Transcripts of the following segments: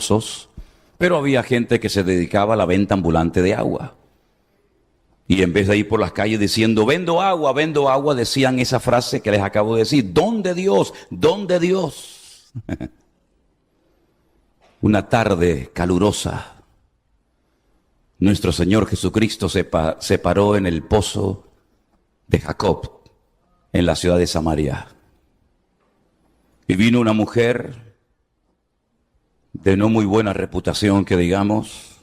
pozos, pero había gente que se dedicaba a la venta ambulante de agua. Y en vez de ir por las calles diciendo, vendo agua, decían esa frase que les acabo de decir, don de Dios, don de Dios. Una tarde calurosa, nuestro Señor Jesucristo se paró en el pozo de Jacob, en la ciudad de Samaria. Y vino una mujer de no muy buena reputación, que digamos,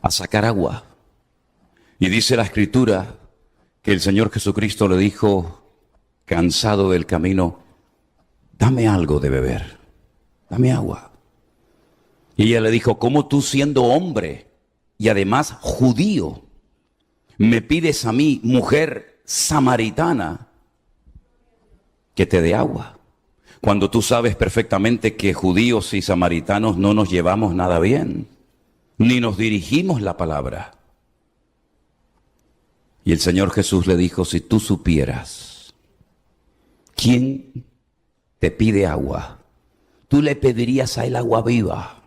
a sacar agua. Y dice la Escritura que el Señor Jesucristo le dijo, cansado del camino, dame algo de beber, dame agua. Y ella le dijo, ¿cómo tú siendo hombre y además judío, me pides a mí, mujer samaritana, que te dé agua? Cuando tú sabes perfectamente que judíos y samaritanos no nos llevamos nada bien, ni nos dirigimos la palabra. Y el Señor Jesús le dijo, si tú supieras quién te pide agua, tú le pedirías a él agua viva.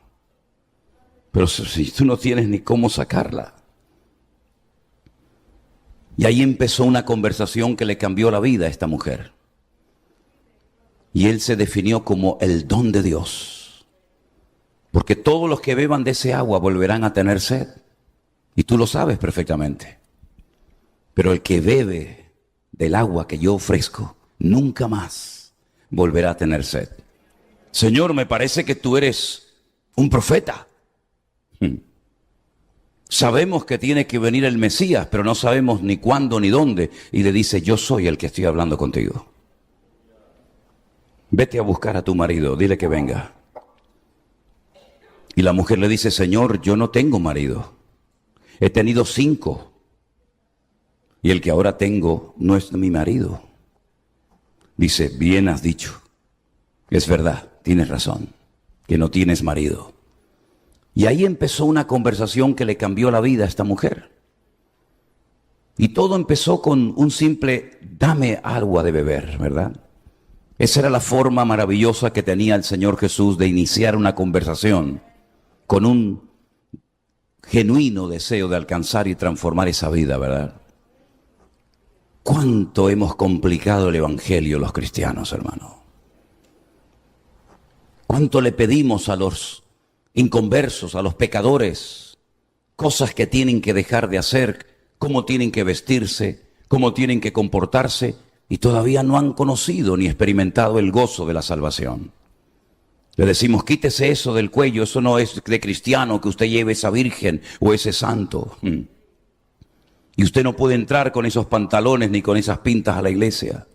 Pero si tú no tienes ni cómo sacarla. Y ahí empezó una conversación que le cambió la vida a esta mujer. Y él se definió como el don de Dios. Porque todos los que beban de ese agua volverán a tener sed. Y tú lo sabes perfectamente. Pero el que bebe del agua que yo ofrezco, nunca más volverá a tener sed. Señor, me parece que tú eres un profeta. Sabemos que tiene que venir el Mesías, pero no sabemos ni cuándo ni dónde. Y le dice, yo soy el que estoy hablando contigo. Vete a buscar a tu marido, dile que venga. Y la mujer le dice, Señor, yo no tengo marido. He tenido 5. Y el que ahora tengo no es mi marido. Dice, bien has dicho. Es verdad, tienes razón, que no tienes marido. Y ahí empezó una conversación que le cambió la vida a esta mujer. Y todo empezó con un simple, dame agua de beber, ¿verdad? Esa era la forma maravillosa que tenía el Señor Jesús de iniciar una conversación con un genuino deseo de alcanzar y transformar esa vida, ¿verdad? ¿Cuánto hemos complicado el evangelio los cristianos, hermano? ¿Cuánto le pedimos a los inconversos, a los pecadores, cosas que tienen que dejar de hacer, cómo tienen que vestirse, cómo tienen que comportarse, y todavía no han conocido ni experimentado el gozo de la salvación? Le decimos, quítese eso del cuello, eso no es de cristiano que usted lleve esa virgen o ese santo. Y usted no puede entrar con esos pantalones ni con esas pintas a la iglesia.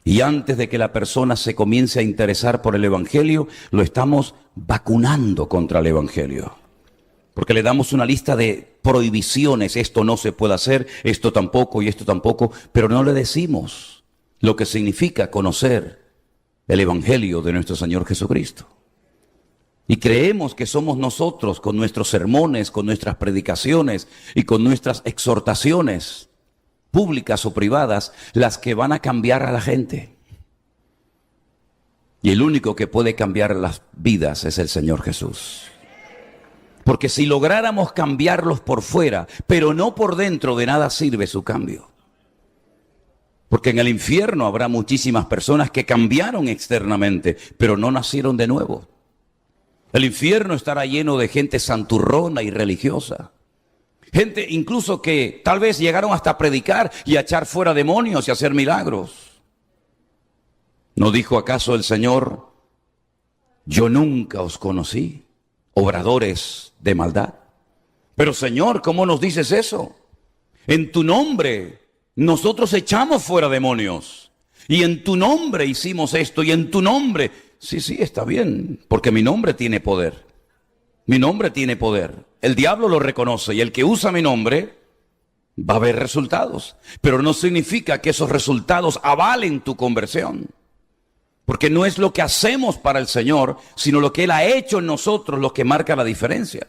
Y antes de que la persona se comience a interesar por el evangelio, lo estamos vacunando contra el evangelio. Porque le damos una lista de prohibiciones, esto no se puede hacer, esto tampoco y esto tampoco, pero no le decimos lo que significa conocer el evangelio de nuestro Señor Jesucristo. Y creemos que somos nosotros, con nuestros sermones, con nuestras predicaciones y con nuestras exhortaciones públicas o privadas, las que van a cambiar a la gente. Y el único que puede cambiar las vidas es el Señor Jesús. Porque si lográramos cambiarlos por fuera, pero no por dentro, de nada sirve su cambio. Porque en el infierno habrá muchísimas personas que cambiaron externamente, pero no nacieron de nuevo. El infierno estará lleno de gente santurrona y religiosa. Gente incluso que tal vez llegaron hasta a predicar y a echar fuera demonios y a hacer milagros. ¿No dijo acaso el Señor, yo nunca os conocí, obradores de maldad? Pero Señor, ¿cómo nos dices eso? En tu nombre nosotros echamos fuera demonios. Y en tu nombre hicimos esto, y en tu nombre... Sí, está bien, porque mi nombre tiene poder. Mi nombre tiene poder. El diablo lo reconoce, y el que usa mi nombre va a ver resultados. Pero no significa que esos resultados avalen tu conversión. Porque no es lo que hacemos para el Señor, sino lo que Él ha hecho en nosotros lo que marca la diferencia.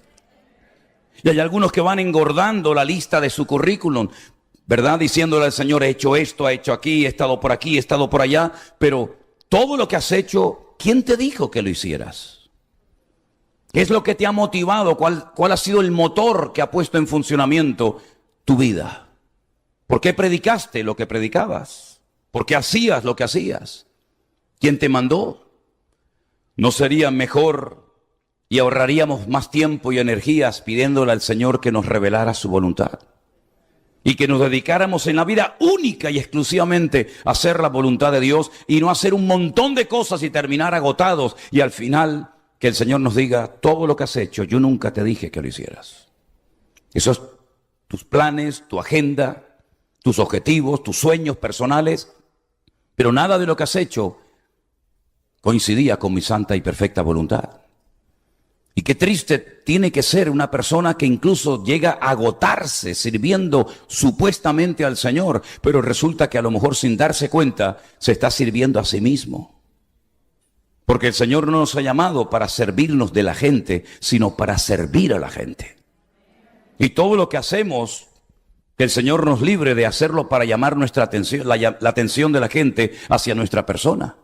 Y hay algunos que van engordando la lista de su currículum, ¿verdad? Diciéndole al Señor, he hecho esto, he hecho aquí, he estado por allá, pero todo lo que has hecho ¿quién te dijo que lo hicieras? ¿Qué es lo que te ha motivado? ¿Cuál ha sido el motor que ha puesto en funcionamiento tu vida? ¿Por qué predicaste lo que predicabas? ¿Por qué hacías lo que hacías? ¿Quién te mandó? ¿No sería mejor y ahorraríamos más tiempo y energías pidiéndole al Señor que nos revelara su voluntad? Y que nos dedicáramos en la vida única y exclusivamente a hacer la voluntad de Dios y no hacer un montón de cosas y terminar agotados y al final que el Señor nos diga, todo lo que has hecho, yo nunca te dije que lo hicieras. Esos tus planes, tu agenda, tus objetivos, tus sueños personales, pero nada de lo que has hecho coincidía con mi santa y perfecta voluntad. Y qué triste tiene que ser una persona que incluso llega a agotarse sirviendo supuestamente al Señor, pero resulta que a lo mejor sin darse cuenta se está sirviendo a sí mismo. Porque el Señor no nos ha llamado para servirnos de la gente, sino para servir a la gente. Y todo lo que hacemos, que el Señor nos libre de hacerlo para llamar nuestra atención, la atención de la gente hacia nuestra persona.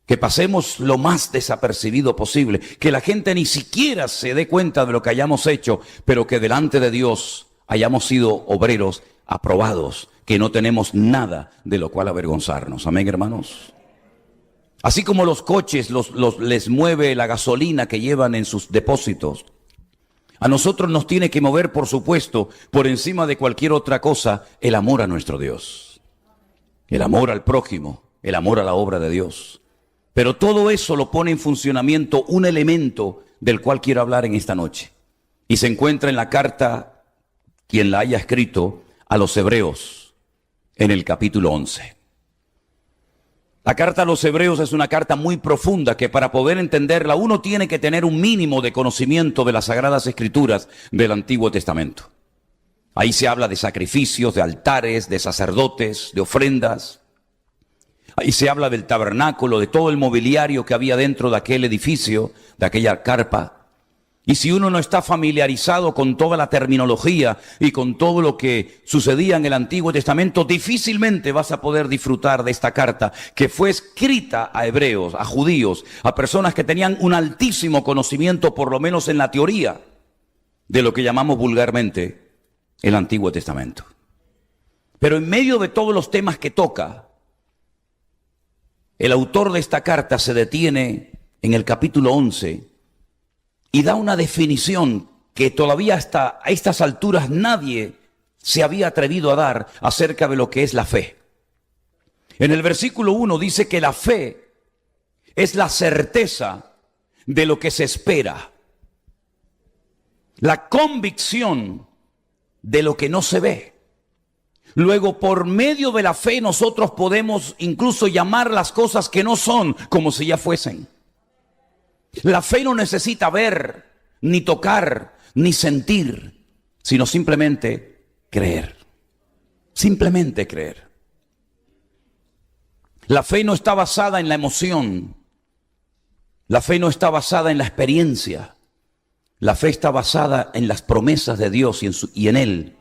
Que pasemos lo más desapercibido posible, que la gente ni siquiera se dé cuenta de lo que hayamos hecho, pero que delante de Dios hayamos sido obreros aprobados, que no tenemos nada de lo cual avergonzarnos. Amén, hermanos. Así como los coches les mueve la gasolina que llevan en sus depósitos, a nosotros nos tiene que mover, por supuesto, por encima de cualquier otra cosa, el amor a nuestro Dios, el amor al prójimo, el amor a la obra de Dios. Pero todo eso lo pone en funcionamiento un elemento del cual quiero hablar en esta noche. Y se encuentra en la carta, quien la haya escrito, a los Hebreos, en el capítulo 11. La carta a los Hebreos es una carta muy profunda que para poder entenderla uno tiene que tener un mínimo de conocimiento de las Sagradas Escrituras del Antiguo Testamento. Ahí se habla de sacrificios, de altares, de sacerdotes, de ofrendas. Ahí se habla del tabernáculo, de todo el mobiliario que había dentro de aquel edificio, de aquella carpa. Y si uno no está familiarizado con toda la terminología y con todo lo que sucedía en el Antiguo Testamento, difícilmente vas a poder disfrutar de esta carta que fue escrita a hebreos, a judíos, a personas que tenían un altísimo conocimiento, por lo menos en la teoría, de lo que llamamos vulgarmente el Antiguo Testamento. Pero en medio de todos los temas que toca, el autor de esta carta se detiene en el capítulo 11 y da una definición que todavía hasta a estas alturas nadie se había atrevido a dar acerca de lo que es la fe. En el versículo 1 dice que la fe es la certeza de lo que se espera, la convicción de lo que no se ve. Luego, por medio de la fe, nosotros podemos incluso llamar las cosas que no son como si ya fuesen. La fe no necesita ver, ni tocar, ni sentir, sino simplemente creer. Simplemente creer. La fe no está basada en la emoción. La fe no está basada en la experiencia. La fe está basada en las promesas de Dios y en Él,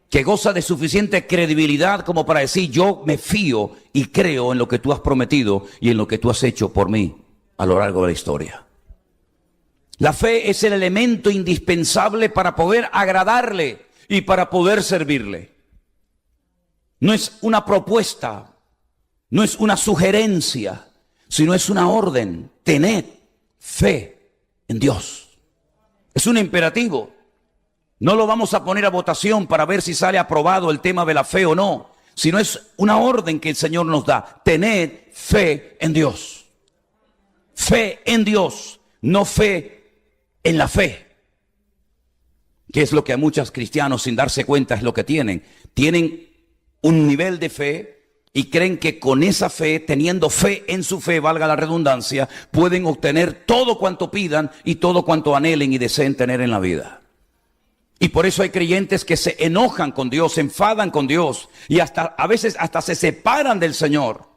que goza de suficiente credibilidad como para decir, yo me fío y creo en lo que tú has prometido y en lo que tú has hecho por mí a lo largo de la historia. La fe es el elemento indispensable para poder agradarle y para poder servirle. No es una propuesta, no es una sugerencia, sino es una orden. Tened fe en Dios. Es un imperativo. No lo vamos a poner a votación para ver si sale aprobado el tema de la fe o no, sino es una orden que el Señor nos da. Tened fe en Dios. Fe en Dios, no fe en la fe. Que es lo que a muchos cristianos sin darse cuenta es lo que tienen. Tienen un nivel de fe y creen que con esa fe, teniendo fe en su fe, valga la redundancia, pueden obtener todo cuanto pidan y todo cuanto anhelen y deseen tener en la vida. Y por eso hay creyentes que se enojan con Dios, se enfadan con Dios y a veces hasta se separan del Señor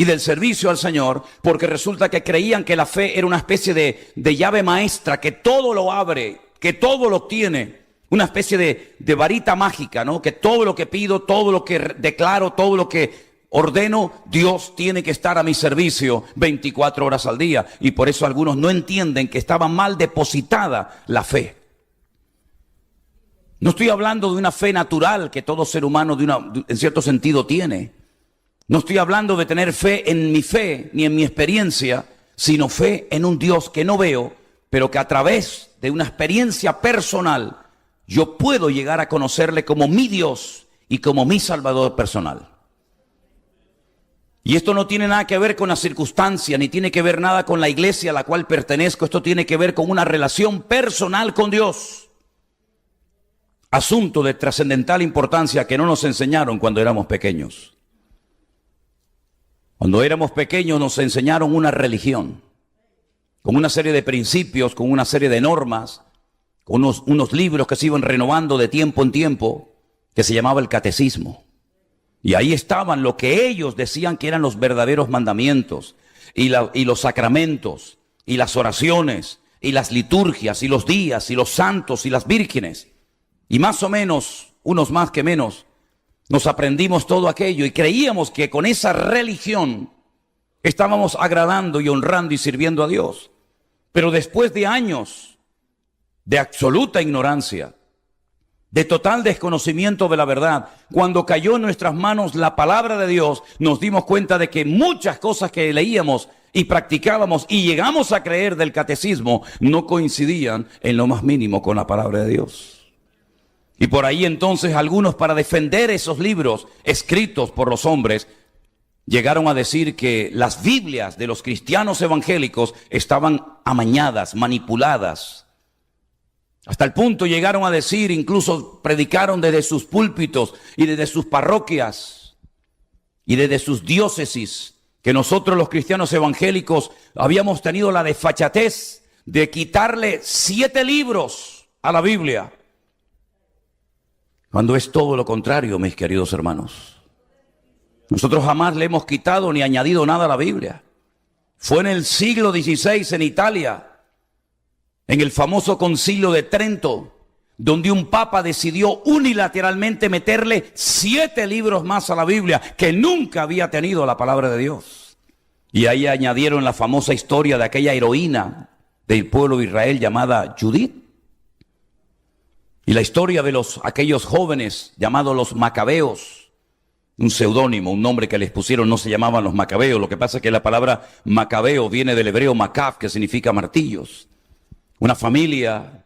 y del servicio al Señor, porque resulta que creían que la fe era una especie de llave maestra que todo lo abre, que todo lo obtiene, una especie de varita mágica, ¿no? Que todo lo que pido, todo lo que declaro, todo lo que ordeno, Dios tiene que estar a mi servicio 24 horas al día. Y por eso algunos no entienden que estaba mal depositada la fe. No estoy hablando de una fe natural que todo ser humano en cierto sentido tiene. No estoy hablando de tener fe en mi fe ni en mi experiencia, sino fe en un Dios que no veo, pero que a través de una experiencia personal yo puedo llegar a conocerle como mi Dios y como mi Salvador personal. Y esto no tiene nada que ver con la circunstancia, ni tiene que ver nada con la iglesia a la cual pertenezco. Esto tiene que ver con una relación personal con Dios. Asunto de trascendental importancia que no nos enseñaron cuando éramos pequeños. Cuando éramos pequeños nos enseñaron una religión, con una serie de principios, con una serie de normas, con unos libros que se iban renovando de tiempo en tiempo, que se llamaba el catecismo. Y ahí estaban lo que ellos decían que eran los verdaderos mandamientos, y los sacramentos, y las oraciones, y las liturgias, y los días, y los santos, y las vírgenes. Y más o menos, unos más que menos, nos aprendimos todo aquello y creíamos que con esa religión estábamos agradando y honrando y sirviendo a Dios. Pero después de años de absoluta ignorancia, de total desconocimiento de la verdad, cuando cayó en nuestras manos la palabra de Dios, nos dimos cuenta de que muchas cosas que leíamos y practicábamos y llegamos a creer del catecismo no coincidían en lo más mínimo con la palabra de Dios. Y por ahí entonces algunos, para defender esos libros escritos por los hombres, llegaron a decir que las Biblias de los cristianos evangélicos estaban amañadas, manipuladas. Hasta el punto llegaron a decir, incluso predicaron desde sus púlpitos y desde sus parroquias y desde sus diócesis, que nosotros los cristianos evangélicos habíamos tenido la desfachatez de quitarle 7 libros a la Biblia. Cuando es todo lo contrario, mis queridos hermanos. Nosotros jamás le hemos quitado ni añadido nada a la Biblia. Fue en el siglo XVI en Italia, en el famoso Concilio de Trento, donde un papa decidió unilateralmente meterle 7 libros más a la Biblia, que nunca había tenido la palabra de Dios. Y ahí añadieron la famosa historia de aquella heroína del pueblo de Israel llamada Judith. Y la historia de aquellos jóvenes llamados los macabeos, un seudónimo, un nombre que les pusieron, no se llamaban los macabeos. Lo que pasa es que la palabra macabeo viene del hebreo macab, que significa martillos. Una familia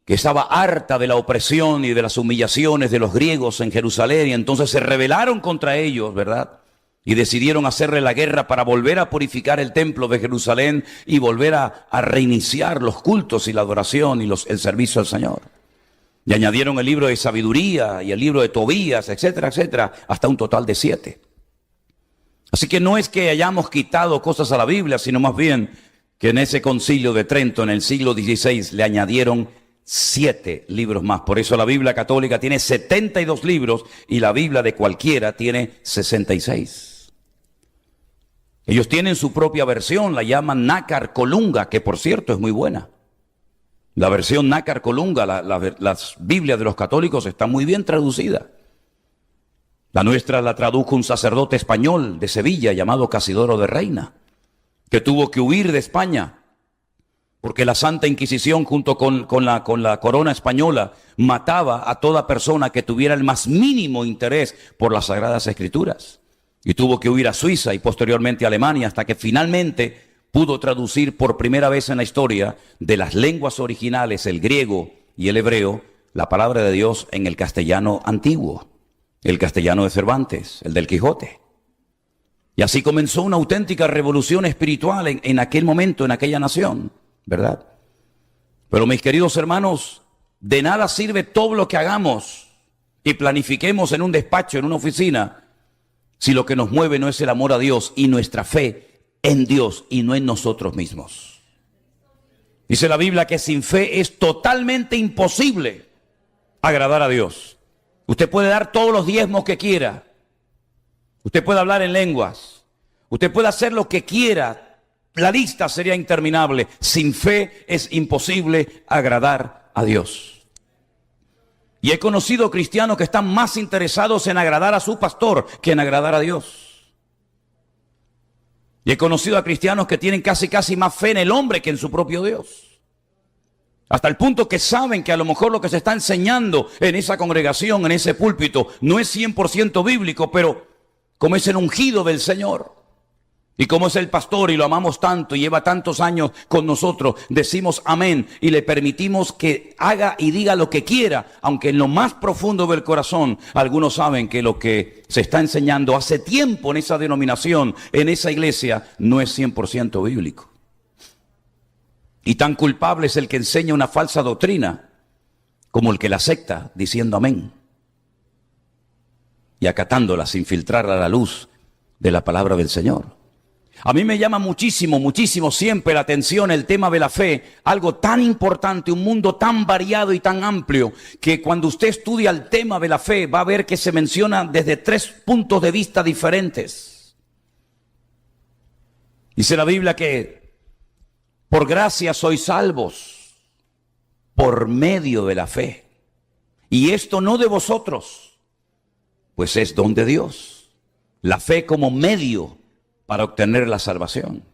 que estaba harta de la opresión y de las humillaciones de los griegos en Jerusalén, y entonces se rebelaron contra ellos, ¿verdad? Y decidieron hacerle la guerra para volver a purificar el templo de Jerusalén y volver a reiniciar los cultos y la adoración y el servicio al Señor. Y añadieron el libro de sabiduría y el libro de Tobías, etcétera, etcétera, hasta un total de 7. Así que no es que hayamos quitado cosas a la Biblia, sino más bien que en ese concilio de Trento, en el siglo XVI, le añadieron 7 libros más. Por eso la Biblia católica tiene 72 libros y la Biblia de cualquiera tiene 66. Ellos tienen su propia versión, la llaman Nácar Colunga, que por cierto es muy buena. La versión Nácar Colunga, las Biblias de los católicos están muy bien traducidas. La nuestra la tradujo un sacerdote español de Sevilla llamado Casidoro de Reina, que tuvo que huir de España, porque la Santa Inquisición junto con la corona española mataba a toda persona que tuviera el más mínimo interés por las Sagradas Escrituras. Y tuvo que huir a Suiza y posteriormente a Alemania, hasta que finalmente pudo traducir por primera vez en la historia de las lenguas originales, el griego y el hebreo, la palabra de Dios en el castellano antiguo, el castellano de Cervantes, el del Quijote. Y así comenzó una auténtica revolución espiritual en aquel momento, en aquella nación, ¿verdad? Pero mis queridos hermanos, de nada sirve todo lo que hagamos y planifiquemos en un despacho, en una oficina, si lo que nos mueve no es el amor a Dios y nuestra fe en Dios y no en nosotros mismos. Dice la Biblia que sin fe es totalmente imposible agradar a Dios. Usted puede dar todos los diezmos que quiera. Usted puede hablar en lenguas. Usted puede hacer lo que quiera. La lista sería interminable. Sin fe es imposible agradar a Dios. Y he conocido cristianos que están más interesados en agradar a su pastor que en agradar a Dios. Y he conocido a cristianos que tienen casi más fe en el hombre que en su propio Dios. Hasta el punto que saben que a lo mejor lo que se está enseñando en esa congregación, en ese púlpito, no es 100% bíblico, pero como es el ungido del Señor, y como es el pastor y lo amamos tanto y lleva tantos años con nosotros, decimos amén y le permitimos que haga y diga lo que quiera, aunque en lo más profundo del corazón algunos saben que lo que se está enseñando hace tiempo en esa denominación, en esa iglesia, no es 100% bíblico. Y tan culpable es el que enseña una falsa doctrina como el que la acepta diciendo amén y acatándola sin filtrar a la luz de la palabra del Señor. A mí me llama muchísimo siempre la atención el tema de la fe, algo tan importante, un mundo tan variado y tan amplio, que cuando usted estudia el tema de la fe va a ver que se menciona desde 3 puntos de vista diferentes. Dice la Biblia que por gracia sois salvos por medio de la fe. Y esto no de vosotros, pues es don de Dios. La fe como medio para obtener la salvación.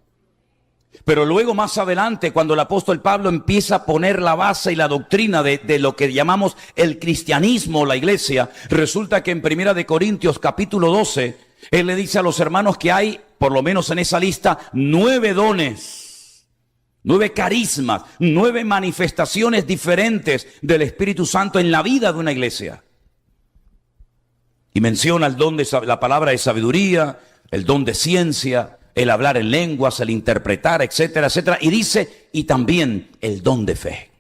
Pero luego más adelante, cuando el apóstol Pablo empieza a poner la base y la doctrina de lo que llamamos el cristianismo, la iglesia, resulta que en 1 Corintios capítulo 12, él le dice a los hermanos que hay, por lo menos en esa lista, 9 dones, 9 carismas, 9 manifestaciones diferentes del Espíritu Santo en la vida de una iglesia. Y menciona el don de la palabra de sabiduría, el don de ciencia, el hablar en lenguas, el interpretar, etcétera, etcétera. Y dice, y también el don de fe.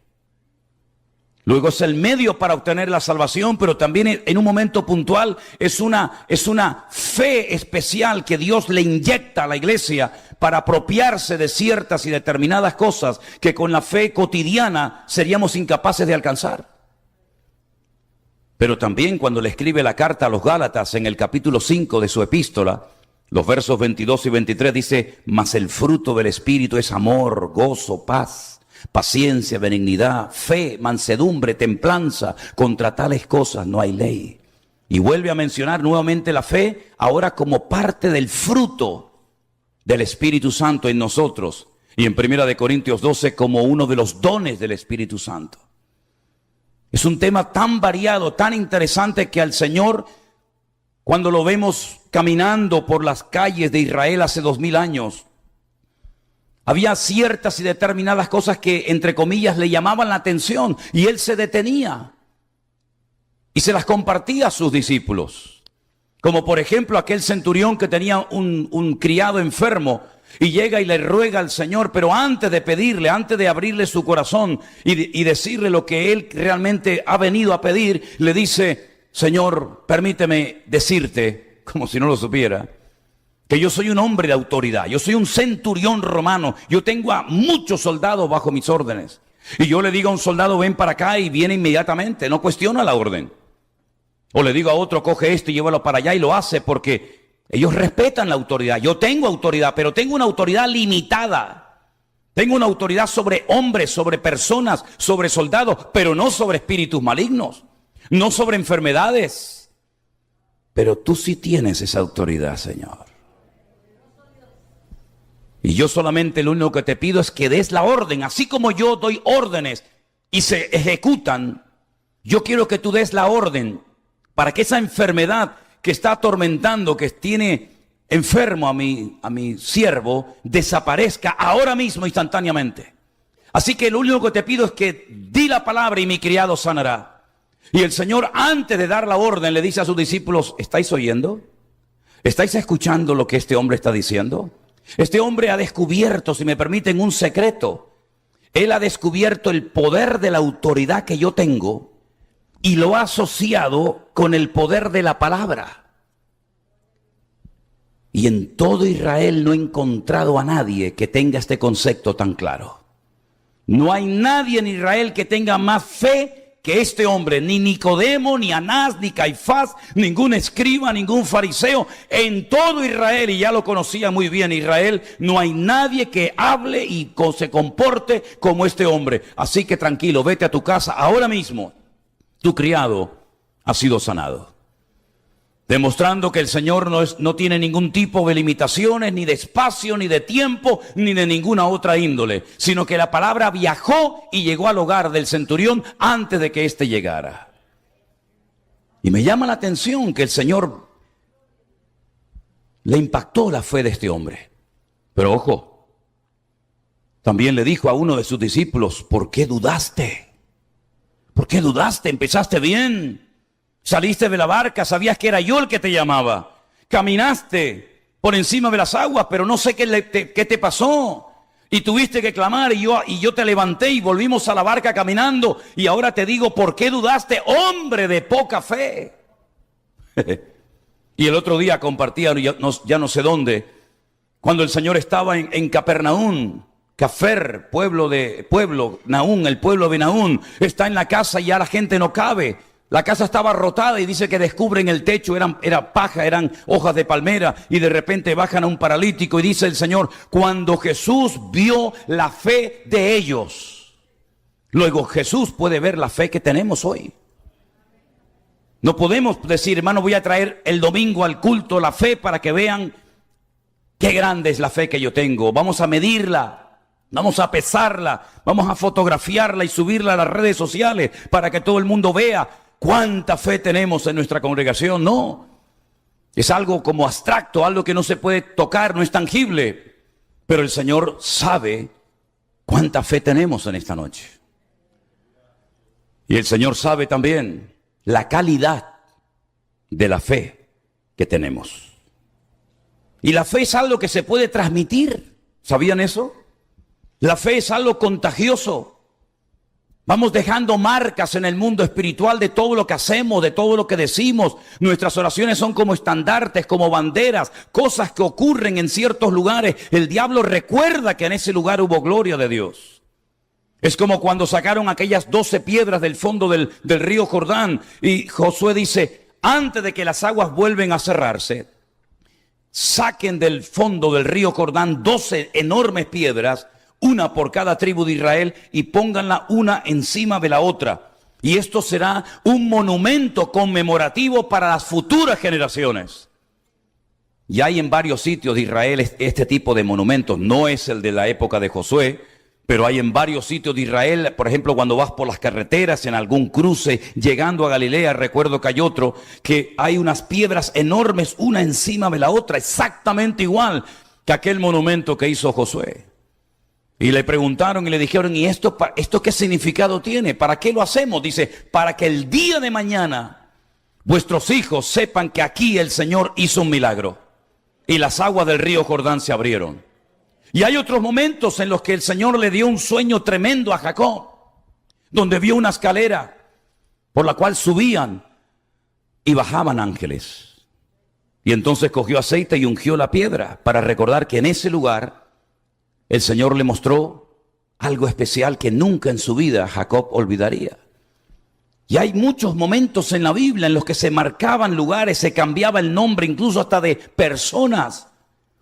Luego es el medio para obtener la salvación, pero también en un momento puntual es una fe especial que Dios le inyecta a la iglesia para apropiarse de ciertas y determinadas cosas que con la fe cotidiana seríamos incapaces de alcanzar. Pero también cuando le escribe la carta a los Gálatas en el capítulo 5 de su epístola, los versos 22 y 23 dice, mas el fruto del Espíritu es amor, gozo, paz, paciencia, benignidad, fe, mansedumbre, templanza. Contra tales cosas no hay ley. Y vuelve a mencionar nuevamente la fe, ahora como parte del fruto del Espíritu Santo en nosotros. Y en 1 Corintios 12 como uno de los dones del Espíritu Santo. Es un tema tan variado, tan interesante que al Señor, cuando lo vemos caminando por las calles de Israel hace 2000 años, había ciertas y determinadas cosas que, entre comillas, le llamaban la atención y él se detenía y se las compartía a sus discípulos. Como por ejemplo aquel centurión que tenía un criado enfermo y llega y le ruega al Señor, pero antes de pedirle, antes de abrirle su corazón y decirle lo que él realmente ha venido a pedir, le dice, Señor, permíteme decirte, como si no lo supiera, que yo soy un hombre de autoridad, yo soy un centurión romano, yo tengo a muchos soldados bajo mis órdenes. Y yo le digo a un soldado, ven para acá, y viene inmediatamente, no cuestiona la orden. O le digo a otro, coge esto y llévalo para allá, y lo hace porque ellos respetan la autoridad. Yo tengo autoridad, pero tengo una autoridad limitada. Tengo una autoridad sobre hombres, sobre personas, sobre soldados, pero no sobre espíritus malignos, no sobre enfermedades. Pero tú sí tienes esa autoridad, Señor. Y yo solamente lo único que te pido es que des la orden, así como yo doy órdenes y se ejecutan. Yo quiero que tú des la orden para que esa enfermedad que está atormentando, que tiene enfermo a mi siervo, desaparezca ahora mismo instantáneamente. Así que lo único que te pido es que di la palabra y mi criado sanará. Y el Señor, antes de dar la orden, le dice a sus discípulos, ¿estáis oyendo? ¿Estáis escuchando lo que este hombre está diciendo? Este hombre ha descubierto, si me permiten, un secreto. Él ha descubierto el poder de la autoridad que yo tengo y lo ha asociado con el poder de la palabra. Y en todo Israel no he encontrado a nadie que tenga este concepto tan claro. No hay nadie en Israel que tenga más fe que este hombre, ni Nicodemo, ni Anás, ni Caifás, ningún escriba, ningún fariseo, en todo Israel, y ya lo conocía muy bien Israel, no hay nadie que hable y se comporte como este hombre. Así que tranquilo, vete a tu casa ahora mismo tu criado ha sido sanado. Demostrando que el Señor no tiene ningún tipo de limitaciones, ni de espacio, ni de tiempo, ni de ninguna otra índole, sino que la palabra viajó y llegó al hogar del centurión antes de que éste llegara. Y me llama la atención que el Señor le impactó la fe de este hombre. Pero ojo, también le dijo a uno de sus discípulos: ¿por qué dudaste? ¿Por qué dudaste? Empezaste bien. Saliste de la barca, sabías que era yo el que te llamaba. Caminaste por encima de las aguas, pero no sé qué te pasó. Y tuviste que clamar y yo te levanté y volvimos a la barca caminando. Y ahora te digo, ¿por qué dudaste, hombre de poca fe? Y el otro día compartía, ya no sé dónde, cuando el Señor estaba en Capernaum. Cafer, Naún, el pueblo de Naún, está en la casa y ya la gente no cabe. La casa estaba rotada y dice que descubren el techo, era paja, eran hojas de palmera, y de repente bajan a un paralítico y dice el Señor: cuando Jesús vio la fe de ellos. Luego Jesús puede ver la fe que tenemos hoy. No podemos decir: hermano, voy a traer el domingo al culto la fe para que vean qué grande es la fe que yo tengo. Vamos a medirla, vamos a pesarla, vamos a fotografiarla y subirla a las redes sociales para que todo el mundo vea cuánta fe tenemos en nuestra congregación. No, es algo como abstracto, algo que no se puede tocar, no es tangible. Pero el Señor sabe cuánta fe tenemos en esta noche. Y el Señor sabe también la calidad de la fe que tenemos. Y la fe es algo que se puede transmitir. ¿Sabían eso? La fe es algo contagioso. Vamos dejando marcas en el mundo espiritual de todo lo que hacemos, de todo lo que decimos. Nuestras oraciones son como estandartes, como banderas, cosas que ocurren en ciertos lugares. El diablo recuerda que en ese lugar hubo gloria de Dios. Es como cuando sacaron aquellas 12 piedras del fondo del río Jordán. Y Josué dice: antes de que las aguas vuelven a cerrarse, saquen del fondo del río Jordán 12 enormes piedras, una por cada tribu de Israel, y pónganla una encima de la otra. Y esto será un monumento conmemorativo para las futuras generaciones. Y hay en varios sitios de Israel este tipo de monumentos. No es el de la época de Josué, pero hay en varios sitios de Israel. Por ejemplo, cuando vas por las carreteras, en algún cruce, llegando a Galilea, recuerdo que hay otro, que hay unas piedras enormes, una encima de la otra, exactamente igual que aquel monumento que hizo Josué. Y le preguntaron y le dijeron: ¿y esto qué significado tiene? ¿Para qué lo hacemos? Dice: para que el día de mañana vuestros hijos sepan que aquí el Señor hizo un milagro y las aguas del río Jordán se abrieron. Y hay otros momentos en los que el Señor le dio un sueño tremendo a Jacob, donde vio una escalera por la cual subían y bajaban ángeles. Y entonces cogió aceite y ungió la piedra para recordar que en ese lugar el Señor le mostró algo especial que nunca en su vida Jacob olvidaría. Y hay muchos momentos en la Biblia en los que se marcaban lugares, se cambiaba el nombre incluso hasta de personas,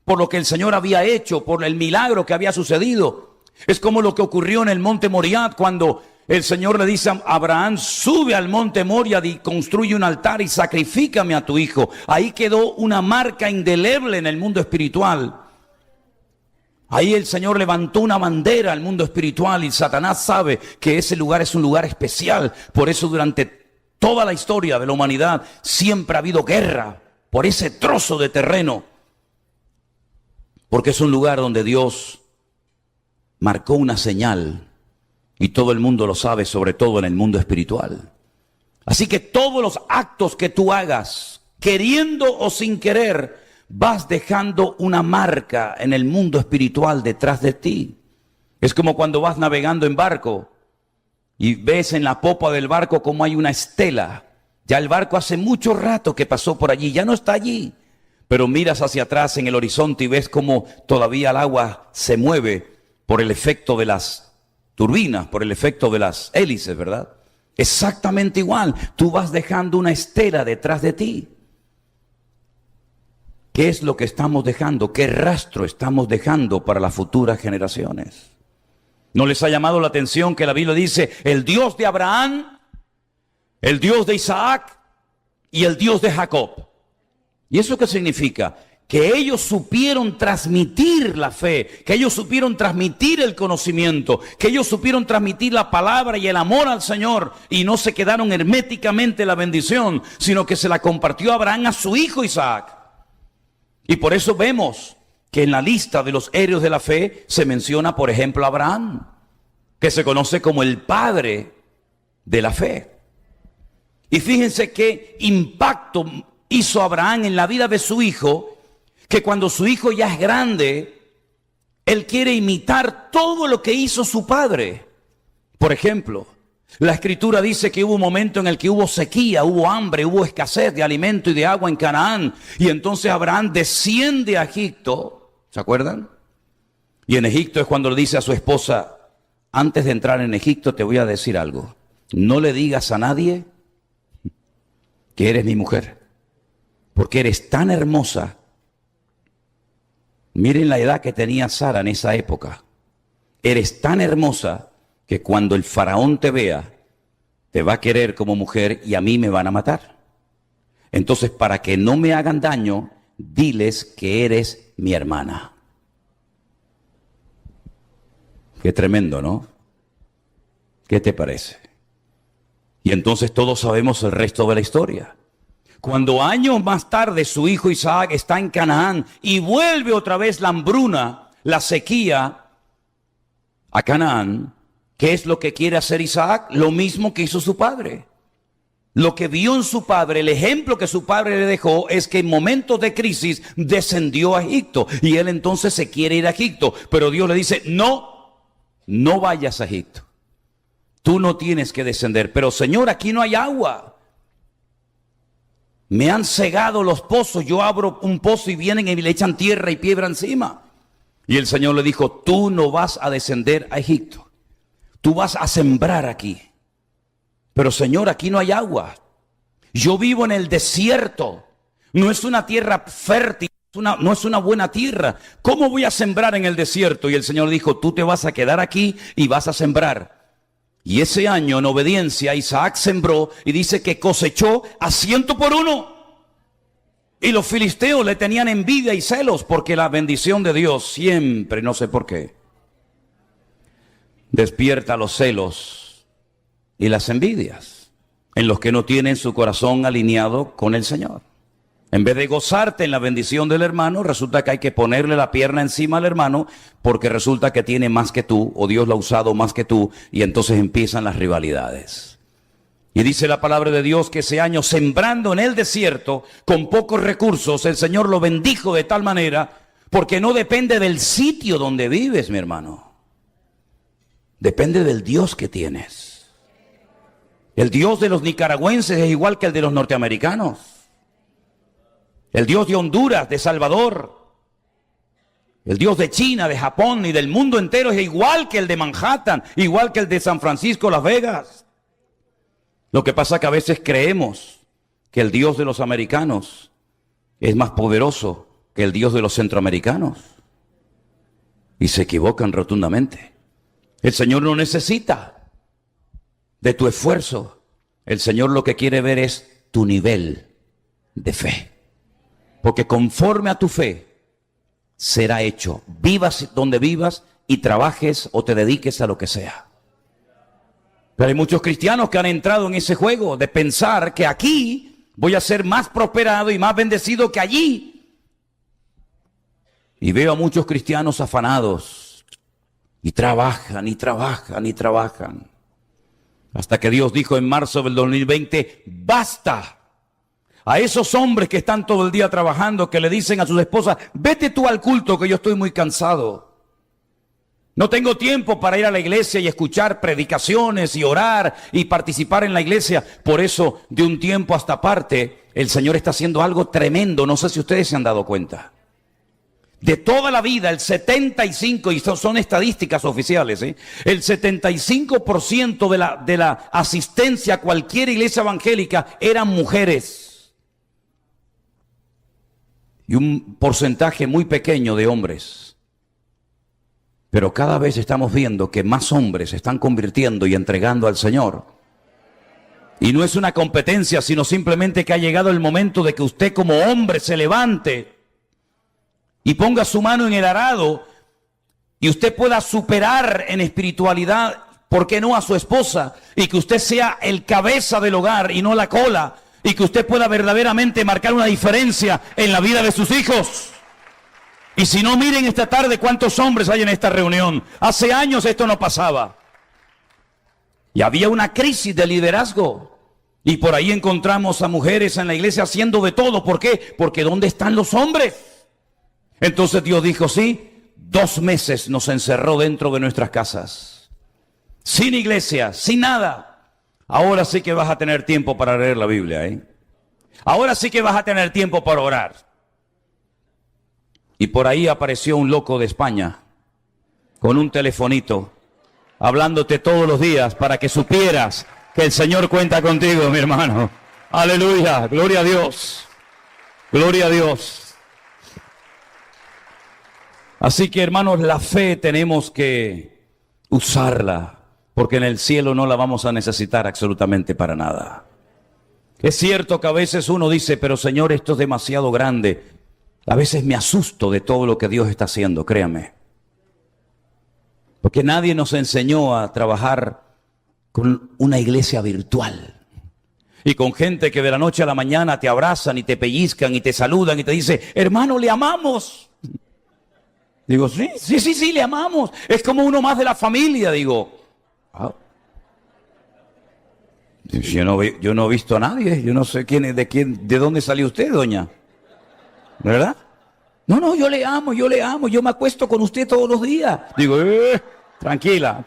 por lo que el Señor había hecho, por el milagro que había sucedido. Es como lo que ocurrió en el monte Moriah, cuando el Señor le dice a Abraham: sube al monte Moriah y construye un altar y sacrifícame a tu hijo. Ahí quedó una marca indeleble en el mundo espiritual. Ahí el Señor levantó una bandera al mundo espiritual, y Satanás sabe que ese lugar es un lugar especial. Por eso durante toda la historia de la humanidad siempre ha habido guerra por ese trozo de terreno, porque es un lugar donde Dios marcó una señal y todo el mundo lo sabe, sobre todo en el mundo espiritual. Así que todos los actos que tú hagas, queriendo o sin querer, vas dejando una marca en el mundo espiritual detrás de ti. Es como cuando vas navegando en barco y ves en la popa del barco como hay una estela. Ya el barco hace mucho rato que pasó por allí, ya no está allí. Pero miras hacia atrás en el horizonte y ves como todavía el agua se mueve por el efecto de las turbinas, por el efecto de las hélices, ¿verdad? Exactamente igual, tú vas dejando una estela detrás de ti. ¿Qué es lo que estamos dejando? ¿Qué rastro estamos dejando para las futuras generaciones? ¿No les ha llamado la atención que la Biblia dice: el Dios de Abraham el Dios de Isaac y el Dios de Jacob. ¿Y eso qué significa? Que ellos supieron transmitir la fe, que ellos supieron transmitir el conocimiento, que ellos supieron transmitir la palabra y el amor al Señor, y no se quedaron herméticamente la bendición, sino que se la compartió Abraham a su hijo Isaac. Y por eso vemos que en la lista de los héroes de la fe se menciona, por ejemplo, a Abraham, que se conoce como el padre de la fe. Y fíjense qué impacto hizo Abraham en la vida de su hijo, que cuando su hijo ya es grande, él quiere imitar todo lo que hizo su padre. Por ejemplo, la Escritura dice que hubo un momento en el que hubo sequía, hubo hambre, hubo escasez de alimento y de agua en Canaán. Y entonces Abraham desciende a Egipto, ¿se acuerdan? Y en Egipto es cuando le dice a su esposa: antes de entrar en Egipto te voy a decir algo. No le digas a nadie que eres mi mujer, porque eres tan hermosa. Miren la edad que tenía Sara en esa época. Eres tan hermosa que cuando el faraón te vea, te va a querer como mujer y a mí me van a matar. Entonces, para que no me hagan daño, diles que eres mi hermana. Qué tremendo, ¿no? ¿Qué te parece? Y entonces todos sabemos el resto de la historia. Cuando años más tarde su hijo Isaac está en Canaán y vuelve otra vez la hambruna, la sequía a Canaán, ¿qué es lo que quiere hacer Isaac? Lo mismo que hizo su padre. Lo que vio en su padre, el ejemplo que su padre le dejó, es que en momentos de crisis descendió a Egipto. Y él entonces se quiere ir a Egipto. Pero Dios le dice: no, no vayas a Egipto. Tú no tienes que descender. Pero Señor, aquí no hay agua. Me han cegado los pozos. Yo abro un pozo y vienen y le echan tierra y piedra encima. Y el Señor le dijo: tú no vas a descender a Egipto. Tú vas a sembrar aquí. Pero Señor, aquí no hay agua. Yo vivo en el desierto. No es una tierra fértil. No es una buena tierra. ¿Cómo voy a sembrar en el desierto? Y el Señor dijo: tú te vas a quedar aquí y vas a sembrar. Y ese año, en obediencia, Isaac sembró y dice que cosechó a 100 por 1. Y los filisteos le tenían envidia y celos, porque la bendición de Dios siempre, no sé por qué, despierta los celos y las envidias en los que no tienen su corazón alineado con el Señor. En vez de gozarte en la bendición del hermano, resulta que hay que ponerle la pierna encima al hermano, porque resulta que tiene más que tú, o Dios lo ha usado más que tú, y entonces empiezan las rivalidades. Y dice la palabra de Dios que ese año, sembrando en el desierto, con pocos recursos, el Señor lo bendijo de tal manera, porque no depende del sitio donde vives, mi hermano. Depende del Dios que tienes. El Dios de los nicaragüenses es igual que el de los norteamericanos. El Dios de Honduras, de Salvador, el Dios de China, de Japón y del mundo entero es igual que el de Manhattan, igual que el de San Francisco, Las Vegas. Lo que pasa es que a veces creemos que el Dios de los americanos es más poderoso que el Dios de los centroamericanos. Y se equivocan rotundamente. El Señor no necesita de tu esfuerzo. El Señor lo que quiere ver es tu nivel de fe. Porque conforme a tu fe será hecho. Vivas donde vivas y trabajes o te dediques a lo que sea. Pero hay muchos cristianos que han entrado en ese juego de pensar que aquí voy a ser más prosperado y más bendecido que allí. Y veo a muchos cristianos afanados y trabajan y trabajan y trabajan. Hasta que Dios dijo en marzo del 2020, ¡basta! A esos hombres que están todo el día trabajando, que le dicen a sus esposas: vete tú al culto que yo estoy muy cansado. No tengo tiempo para ir a la iglesia y escuchar predicaciones y orar y participar en la iglesia. Por eso, de un tiempo a esta parte, el Señor está haciendo algo tremendo. No sé si ustedes se han dado cuenta. De toda la vida, el 75%, y son estadísticas oficiales, el 75% de la asistencia a cualquier iglesia evangélica eran mujeres. Y un porcentaje muy pequeño de hombres. Pero cada vez estamos viendo que más hombres se están convirtiendo y entregando al Señor Y no es una competencia, sino simplemente que ha llegado el momento de que usted como hombre se levante y ponga su mano en el arado y usted pueda superar en espiritualidad, ¿por qué no?, a su esposa, y que usted sea el cabeza del hogar y no la cola, y que usted pueda verdaderamente marcar una diferencia en la vida de sus hijos. Y si no, miren esta tarde cuántos hombres hay en esta reunión. Hace años esto no pasaba. Y había una crisis de liderazgo. Y por ahí encontramos a mujeres en la iglesia haciendo de todo. ¿Por qué? Porque ¿dónde están los hombres? Entonces Dios dijo, sí, 2 meses nos encerró dentro de nuestras casas. Sin iglesia, sin nada. Ahora sí que vas a tener tiempo para leer la Biblia, ¿eh? Ahora sí que vas a tener tiempo para orar. Y por ahí apareció un loco de España, con un telefonito, hablándote todos los días para que supieras que el Señor cuenta contigo, mi hermano. Aleluya, gloria a Dios, gloria a Dios. Así que, hermanos, la fe tenemos que usarla, porque en el cielo no la vamos a necesitar absolutamente para nada. Es cierto que a veces uno dice, pero Señor, esto es demasiado grande. A veces me asusto de todo lo que Dios está haciendo, créame. Porque nadie nos enseñó a trabajar con una iglesia virtual. Y con gente que de la noche a la mañana te abrazan y te pellizcan y te saludan y te dicen, hermano, le amamos. Digo, sí, le amamos. Es como uno más de la familia, digo. Ah. Yo no he visto a nadie, yo no sé de dónde salió usted, doña. ¿Verdad? No, yo le amo, yo me acuesto con usted todos los días. Digo, tranquila.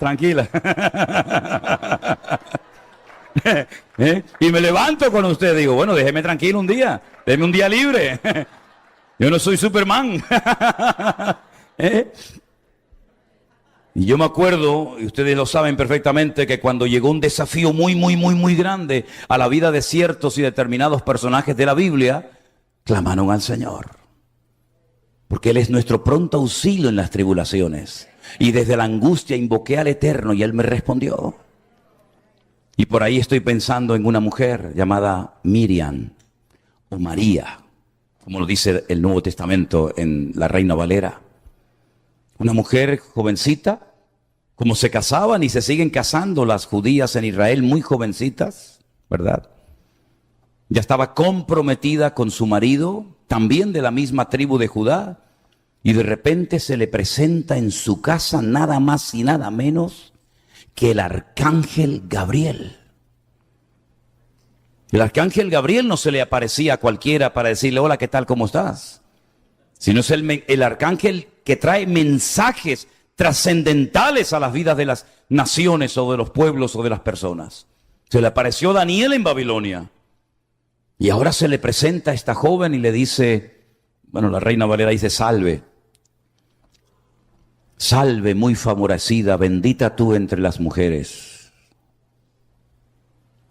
Y me levanto con usted, digo, bueno, déjeme tranquilo un día, déjeme un día libre. Yo no soy Superman. Y yo me acuerdo, y ustedes lo saben perfectamente, que cuando llegó un desafío muy grande a la vida de ciertos y determinados personajes de la Biblia, clamaron al Señor. Porque Él es nuestro pronto auxilio en las tribulaciones. Y desde la angustia invoqué al Eterno y Él me respondió. Y por ahí estoy pensando en una mujer llamada Miriam o María, como lo dice el Nuevo Testamento en la Reina Valera. Una mujer jovencita, como se casaban y se siguen casando las judías en Israel, muy jovencitas, ¿verdad? Ya estaba comprometida con su marido, también de la misma tribu de Judá, y de repente se le presenta en su casa nada más y nada menos que el arcángel Gabriel. El arcángel Gabriel no se le aparecía a cualquiera para decirle, hola, ¿qué tal, cómo estás? Sino es el arcángel que trae mensajes trascendentales a las vidas de las naciones o de los pueblos o de las personas. Se le apareció Daniel en Babilonia. Y ahora se le presenta a esta joven y le dice, bueno, la Reina Valera dice, salve. Salve, muy favorecida, bendita tú entre las mujeres.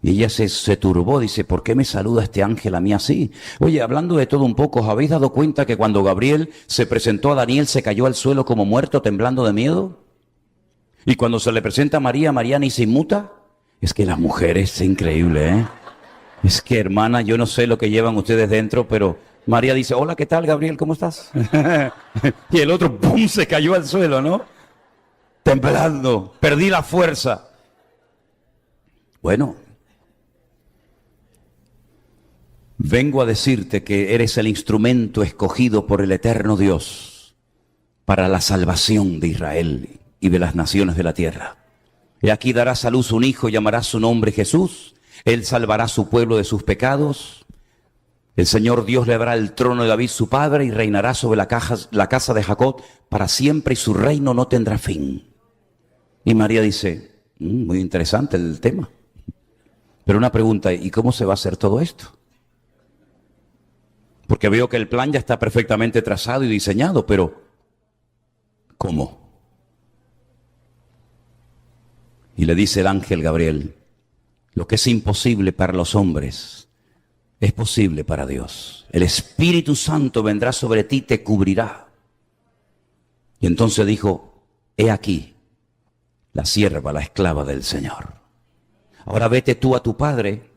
Y ella se turbó, dice, ¿por qué me saluda este ángel a mí así? Oye, hablando de todo un poco, ¿os habéis dado cuenta que cuando Gabriel se presentó a Daniel se cayó al suelo como muerto, temblando de miedo? Y cuando se le presenta a María, María ni se inmuta. Es que las mujeres, es increíble, ¿eh? Es que, hermana, yo no sé lo que llevan ustedes dentro, pero María dice, hola, ¿qué tal, Gabriel? ¿Cómo estás? Y el otro, ¡pum!, se cayó al suelo, ¿no? Temblando, perdí la fuerza. Bueno, vengo a decirte que eres el instrumento escogido por el eterno Dios para la salvación de Israel y de las naciones de la tierra. Y aquí darás a luz un hijo, llamarás su nombre Jesús. Él salvará a su pueblo de sus pecados. El Señor Dios le dará el trono de David su padre y reinará sobre la casa de Jacob para siempre y su reino no tendrá fin. Y María dice, muy interesante el tema. Pero una pregunta, ¿y cómo se va a hacer todo esto? Porque veo que el plan ya está perfectamente trazado y diseñado, pero ¿cómo? Y le dice el ángel Gabriel, lo que es imposible para los hombres es posible para Dios. El Espíritu Santo vendrá sobre ti y te cubrirá. Y entonces dijo, he aquí la sierva, la esclava del Señor. Ahora vete tú a tu padre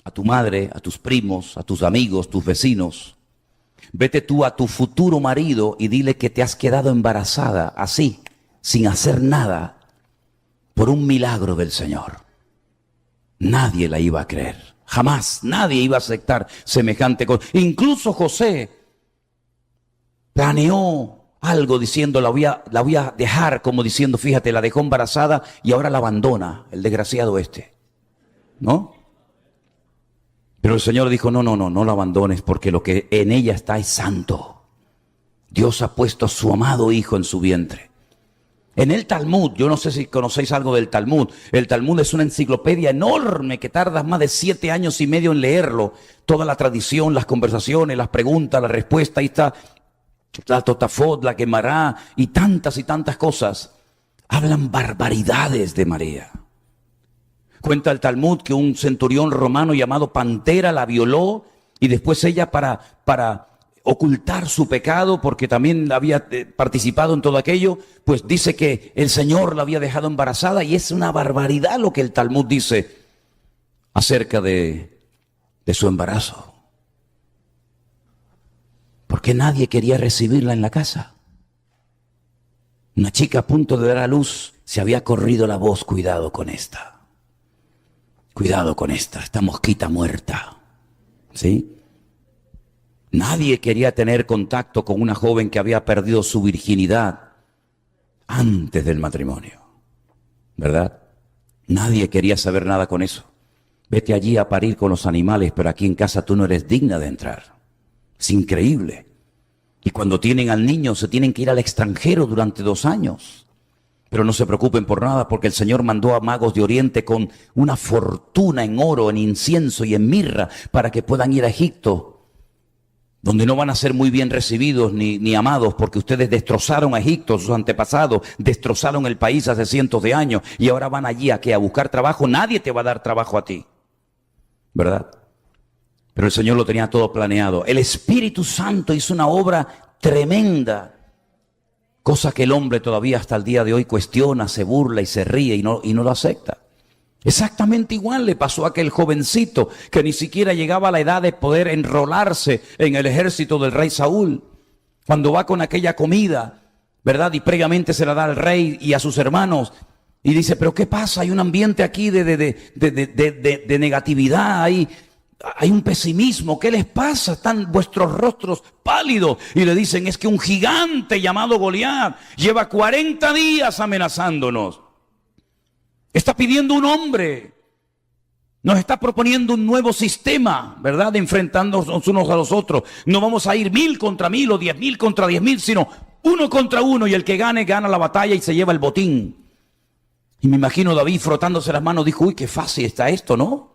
a tu madre, a tus primos, a tus amigos, tus vecinos. Vete tú a tu futuro marido y dile que te has quedado embarazada así, sin hacer nada, por un milagro del Señor. Nadie la iba a creer. Jamás nadie iba a aceptar semejante cosa. Incluso José planeó algo diciendo, la voy a dejar, como diciendo, fíjate, la dejó embarazada y ahora la abandona, el desgraciado este. ¿No? Pero el Señor dijo, no la abandones, porque lo que en ella está es santo. Dios ha puesto a su amado Hijo en su vientre. En el Talmud, yo no sé si conocéis algo del Talmud. El Talmud es una enciclopedia enorme que tardas más de 7 años y medio en leerlo. Toda la tradición, las conversaciones, las preguntas, la respuesta, ahí está la Totafot, la Gemara y tantas cosas. Hablan barbaridades de María. Cuenta el Talmud que un centurión romano llamado Pantera la violó y después ella para ocultar su pecado, porque también había participado en todo aquello, pues dice que el Señor la había dejado embarazada, y es una barbaridad lo que el Talmud dice acerca de su embarazo. Porque nadie quería recibirla en la casa. Una chica a punto de dar a luz, se había corrido la voz, cuidado con esta. Cuidado con esta mosquita muerta. ¿Sí? Nadie quería tener contacto con una joven que había perdido su virginidad antes del matrimonio. ¿Verdad? Nadie quería saber nada con eso. Vete allí a parir con los animales, pero aquí en casa tú no eres digna de entrar. Es increíble. Y cuando tienen al niño se tienen que ir al extranjero durante 2 años. Pero no se preocupen por nada, porque el Señor mandó a magos de Oriente con una fortuna en oro, en incienso y en mirra, para que puedan ir a Egipto, donde no van a ser muy bien recibidos ni amados, porque ustedes destrozaron a Egipto, sus antepasados, destrozaron el país hace cientos de años, y ahora van allí a buscar trabajo. Nadie te va a dar trabajo a ti, ¿verdad? Pero el Señor lo tenía todo planeado. El Espíritu Santo hizo una obra tremenda, cosa que el hombre todavía hasta el día de hoy cuestiona, se burla y se ríe y no lo acepta. Exactamente igual le pasó a aquel jovencito que ni siquiera llegaba a la edad de poder enrolarse en el ejército del rey Saúl. Cuando va con aquella comida, ¿verdad? Y previamente se la da al rey y a sus hermanos. Y dice, pero ¿qué pasa? Hay un ambiente aquí de negatividad, hay un pesimismo. ¿Qué les pasa? Están vuestros rostros pálidos. Y le dicen, es que un gigante llamado Goliat lleva 40 días amenazándonos. Está pidiendo un hombre. Nos está proponiendo un nuevo sistema, ¿verdad? De enfrentarnos unos a los otros. No vamos a ir 1000 contra 1000 o 10.000 contra 10.000, sino 1 contra 1. Y el que gane, gana la batalla y se lleva el botín. Y me imagino David frotándose las manos, dijo, uy, qué fácil está esto, ¿no?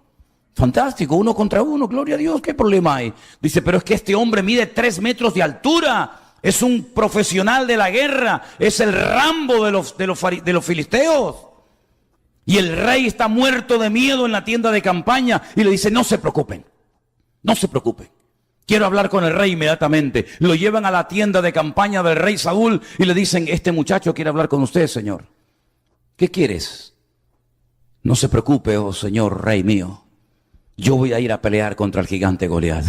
Fantástico, 1 contra 1, gloria a Dios, ¿qué problema hay? Dice, pero es que este hombre mide 3 metros de altura, es un profesional de la guerra, es el Rambo de los filisteos. Y el rey está muerto de miedo en la tienda de campaña y le dice, no se preocupen, quiero hablar con el rey inmediatamente. Lo llevan a la tienda de campaña del rey Saúl y le dicen, este muchacho quiere hablar con usted, señor. ¿Qué quieres? No se preocupe, oh señor rey mío. Yo voy a ir a pelear contra el gigante Goliat.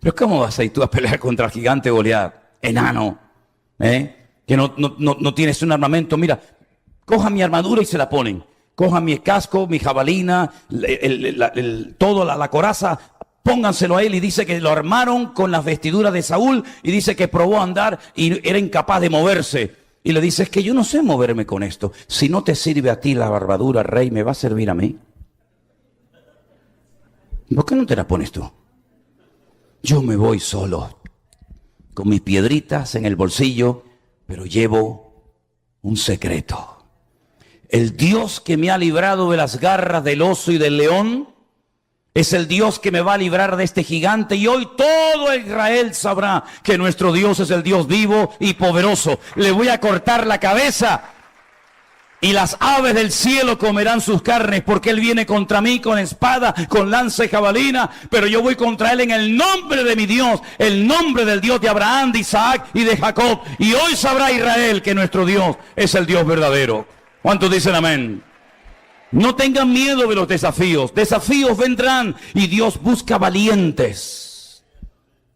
Pero ¿cómo vas a ir tú a pelear contra el gigante Goliat? Enano, que no tienes un armamento. Mira, coja mi armadura y se la ponen. Coja mi casco, mi jabalina, toda la coraza, pónganselo a él. Y dice que lo armaron con las vestiduras de Saúl y dice que probó a andar y era incapaz de moverse. Y le dice, es que yo no sé moverme con esto. Si no te sirve a ti la barbadura, rey, ¿me va a servir a mí? ¿Por qué no te la pones tú? Yo me voy solo, con mis piedritas en el bolsillo, pero llevo un secreto. El Dios que me ha librado de las garras del oso y del león es el Dios que me va a librar de este gigante. Y hoy todo Israel sabrá que nuestro Dios es el Dios vivo y poderoso. Le voy a cortar la cabeza y las aves del cielo comerán sus carnes, porque Él viene contra mí con espada, con lanza y jabalina, pero yo voy contra Él en el nombre de mi Dios, el nombre del Dios de Abraham, de Isaac y de Jacob. Y hoy sabrá Israel que nuestro Dios es el Dios verdadero. ¿Cuántos dicen amén? No tengan miedo de los desafíos. Desafíos vendrán y Dios busca valientes.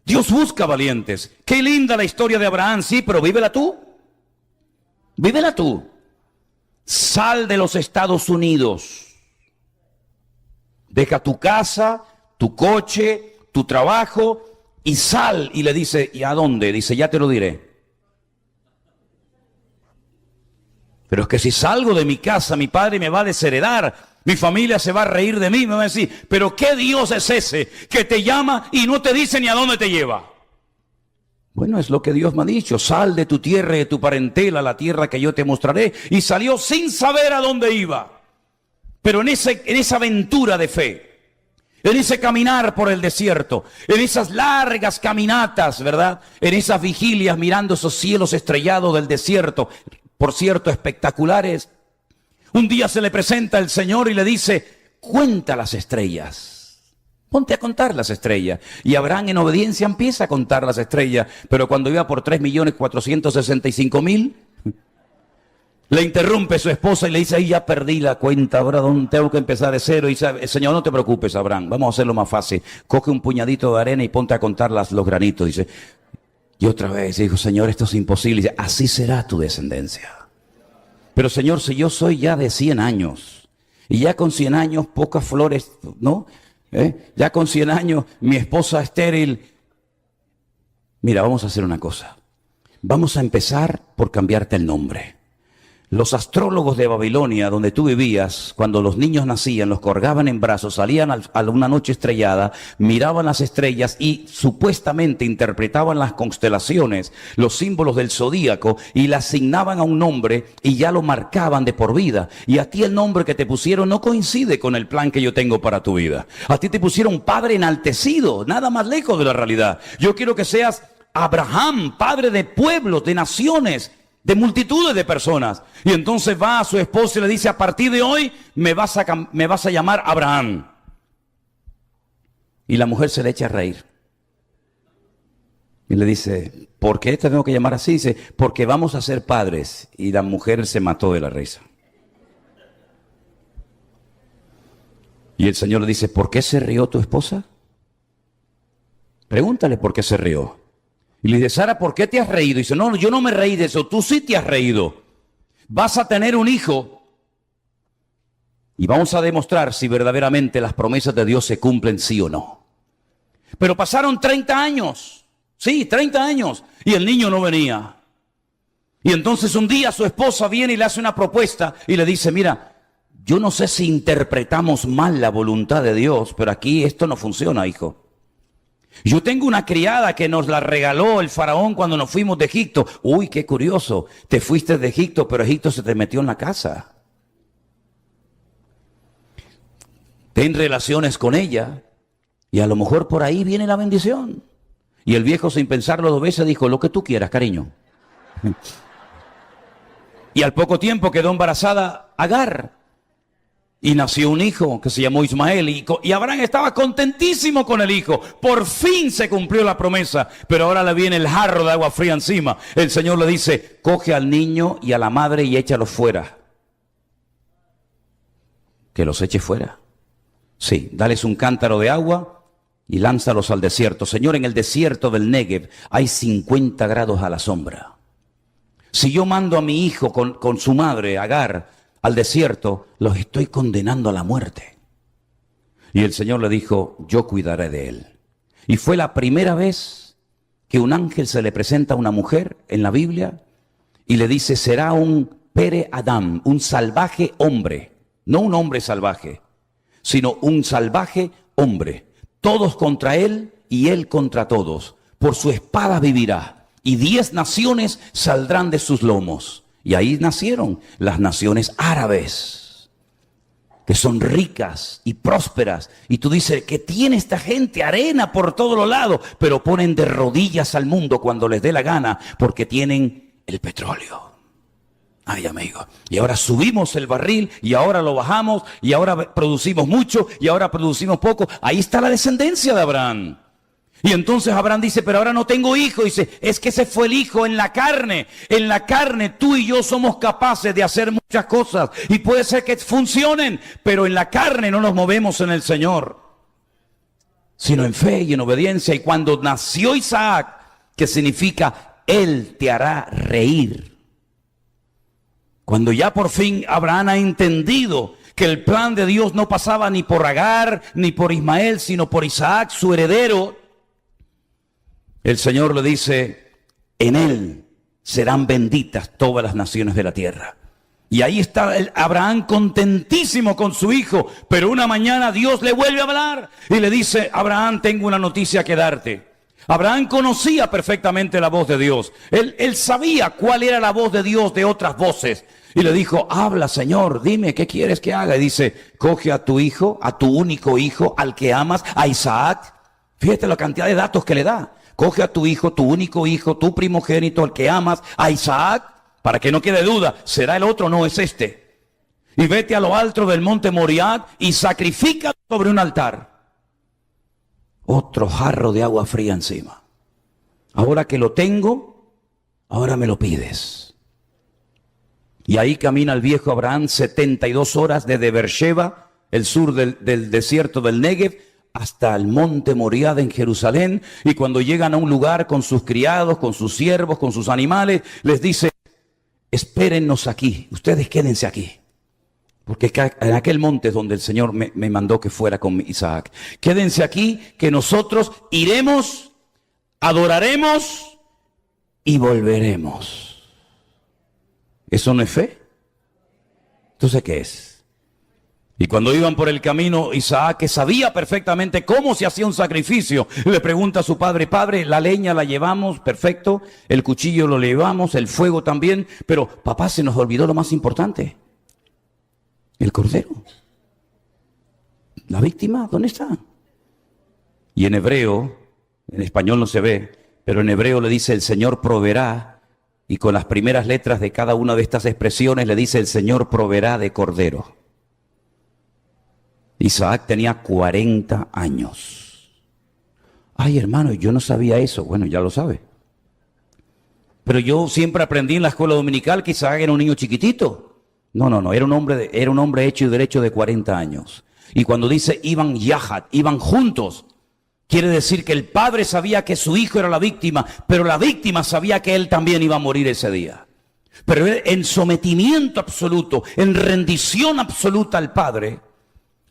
Dios busca valientes. Qué linda la historia de Abraham, sí, pero vívela tú. Vívela tú. Sal de los Estados Unidos. Deja tu casa, tu coche, tu trabajo y sal. Y le dice, ¿y a dónde? Dice, ya te lo diré. Pero es que si salgo de mi casa, mi padre me va a desheredar, mi familia se va a reír de mí, me va a decir, pero ¿qué Dios es ese que te llama y no te dice ni a dónde te lleva? Bueno, es lo que Dios me ha dicho, sal de tu tierra y de tu parentela a la tierra que yo te mostraré. Y salió sin saber a dónde iba. Pero en esa aventura de fe, en ese caminar por el desierto, en esas largas caminatas, ¿verdad? En esas vigilias mirando esos cielos estrellados del desierto, por cierto, espectaculares. Un día se le presenta el Señor y le dice, cuenta las estrellas. Ponte a contar las estrellas. Y Abraham en obediencia empieza a contar las estrellas. Pero cuando iba por 3.465.000, le interrumpe su esposa y le dice, ahí ya perdí la cuenta, ahora tengo que empezar de cero. Y dice, Señor, no te preocupes, Abraham, vamos a hacerlo más fácil. Coge un puñadito de arena y ponte a contar los granitos. Dice, y otra vez dijo, Señor, esto es imposible. Dice, así será tu descendencia. Pero Señor, si yo soy ya de 100 años, y ya con 100 años pocas flores, ¿no? Ya con 100 años mi esposa estéril. Mira, vamos a hacer una cosa. Vamos a empezar por cambiarte el nombre. Los astrólogos de Babilonia, donde tú vivías, cuando los niños nacían, los colgaban en brazos, salían a una noche estrellada, miraban las estrellas y supuestamente interpretaban las constelaciones, los símbolos del zodíaco, y le asignaban a un nombre y ya lo marcaban de por vida. Y a ti el nombre que te pusieron no coincide con el plan que yo tengo para tu vida. A ti te pusieron padre enaltecido, nada más lejos de la realidad. Yo quiero que seas Abraham, padre de pueblos, de naciones, de multitudes de personas. Y entonces va a su esposa y le dice, a partir de hoy me vas a llamar Abraham. Y la mujer se le echa a reír. Y le dice, ¿por qué te tengo que llamar así? Dice, porque vamos a ser padres. Y la mujer se mató de la risa. Y el Señor le dice, ¿por qué se rió tu esposa? Pregúntale por qué se rió. Y le dice, Sara, ¿por qué te has reído? Y dice, no, yo no me reí de eso, tú sí te has reído. Vas a tener un hijo y vamos a demostrar si verdaderamente las promesas de Dios se cumplen, sí o no. Pero pasaron 30 años, sí, 30 años, y el niño no venía. Y entonces un día su esposa viene y le hace una propuesta y le dice, mira, yo no sé si interpretamos mal la voluntad de Dios, pero aquí esto no funciona, hijo. Yo tengo una criada que nos la regaló el faraón cuando nos fuimos de Egipto. Uy, qué curioso, te fuiste de Egipto, pero Egipto se te metió en la casa. Ten relaciones con ella y a lo mejor por ahí viene la bendición. Y el viejo, sin pensarlo 2 veces, dijo, lo que tú quieras, cariño. Y al poco tiempo quedó embarazada Agar. Y nació un hijo que se llamó Ismael. Y Abraham estaba contentísimo con el hijo. Por fin se cumplió la promesa. Pero ahora le viene el jarro de agua fría encima. El Señor le dice, coge al niño y a la madre y échalos fuera. Que los eche fuera. Sí, dales un cántaro de agua y lánzalos al desierto. Señor, en el desierto del Negev hay 50 grados a la sombra. Si yo mando a mi hijo con su madre, Agar, al desierto, los estoy condenando a la muerte. Y el Señor le dijo, yo cuidaré de él. Y fue la primera vez que un ángel se le presenta a una mujer en la Biblia y le dice, será un Pere Adam, un salvaje hombre. No un hombre salvaje, sino un salvaje hombre. Todos contra él y él contra todos. Por su espada vivirá y 10 naciones saldrán de sus lomos. Y ahí nacieron las naciones árabes, que son ricas y prósperas. Y tú dices, ¿qué tiene esta gente? Arena por todos los lados. Pero ponen de rodillas al mundo cuando les dé la gana, porque tienen el petróleo. Ay, amigo. Y ahora subimos el barril, y ahora lo bajamos, y ahora producimos mucho, y ahora producimos poco. Ahí está la descendencia de Abraham. Y entonces Abraham dice, pero ahora no tengo hijo. Dice, es que ese fue el hijo en la carne. En la carne tú y yo somos capaces de hacer muchas cosas. Y puede ser que funcionen, pero en la carne no nos movemos en el Señor, sino en fe y en obediencia. Y cuando nació Isaac, que significa, Él te hará reír. Cuando ya por fin Abraham ha entendido que el plan de Dios no pasaba ni por Agar, ni por Ismael, sino por Isaac, su heredero, el Señor le dice, en Él serán benditas todas las naciones de la tierra. Y ahí está Abraham contentísimo con su hijo, pero una mañana Dios le vuelve a hablar y le dice, Abraham, tengo una noticia que darte. Abraham conocía perfectamente la voz de Dios. Él sabía cuál era la voz de Dios de otras voces. Y le dijo, habla, Señor, dime, ¿qué quieres que haga? Y dice, coge a tu hijo, a tu único hijo, al que amas, a Isaac. Fíjate la cantidad de datos que le da. Coge a tu hijo, tu único hijo, tu primogénito, al que amas, a Isaac, para que no quede duda, ¿será el otro? No, es este. Y vete a lo alto del monte Moriah y sacrifícalo sobre un altar. Otro jarro de agua fría encima. Ahora que lo tengo, ahora me lo pides. Y ahí camina el viejo Abraham 72 horas desde Beersheba, el sur del desierto del Negev, hasta el monte Moriah en Jerusalén. Y cuando llegan a un lugar con sus criados, con sus siervos, con sus animales, les dice, espérennos aquí, ustedes quédense aquí. Porque en aquel monte es donde el Señor me mandó que fuera con Isaac. Quédense aquí, que nosotros iremos, adoraremos y volveremos. ¿Eso no es fe? Entonces, ¿qué es? Y cuando iban por el camino, Isaac, que sabía perfectamente cómo se hacía un sacrificio, le pregunta a su padre, padre, la leña la llevamos, perfecto, el cuchillo lo llevamos, el fuego también, pero papá, se nos olvidó lo más importante, el cordero. La víctima, ¿dónde está? Y en hebreo, en español no se ve, pero en hebreo le dice, el Señor proveerá, y con las primeras letras de cada una de estas expresiones le dice, el Señor proveerá de cordero. Isaac tenía 40 años. Ay, hermano, yo no sabía eso. Bueno, ya lo sabe. Pero yo siempre aprendí en la escuela dominical que Isaac era un niño chiquitito. No, era un hombre hecho y derecho de 40 años. Y cuando dice iban yahad, iban juntos, quiere decir que el padre sabía que su hijo era la víctima, pero la víctima sabía que él también iba a morir ese día. Pero él, en sometimiento absoluto, en rendición absoluta al padre,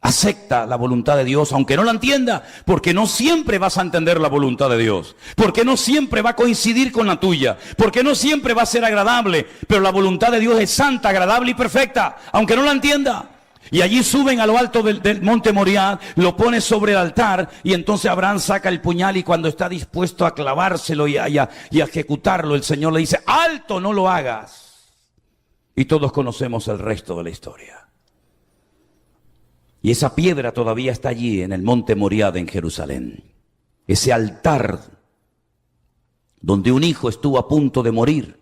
acepta la voluntad de Dios, aunque no la entienda, porque no siempre vas a entender la voluntad de Dios, porque no siempre va a coincidir con la tuya, porque no siempre va a ser agradable, pero la voluntad de Dios es santa, agradable y perfecta, aunque no la entienda. Y allí suben a lo alto del monte Moriah, lo pone sobre el altar, y entonces Abraham saca el puñal, y cuando está dispuesto a clavárselo y a ejecutarlo, el Señor le dice, alto, no lo hagas. Y todos conocemos el resto de la historia. Y esa piedra todavía está allí en el monte Moriah en Jerusalén. Ese altar donde un hijo estuvo a punto de morir,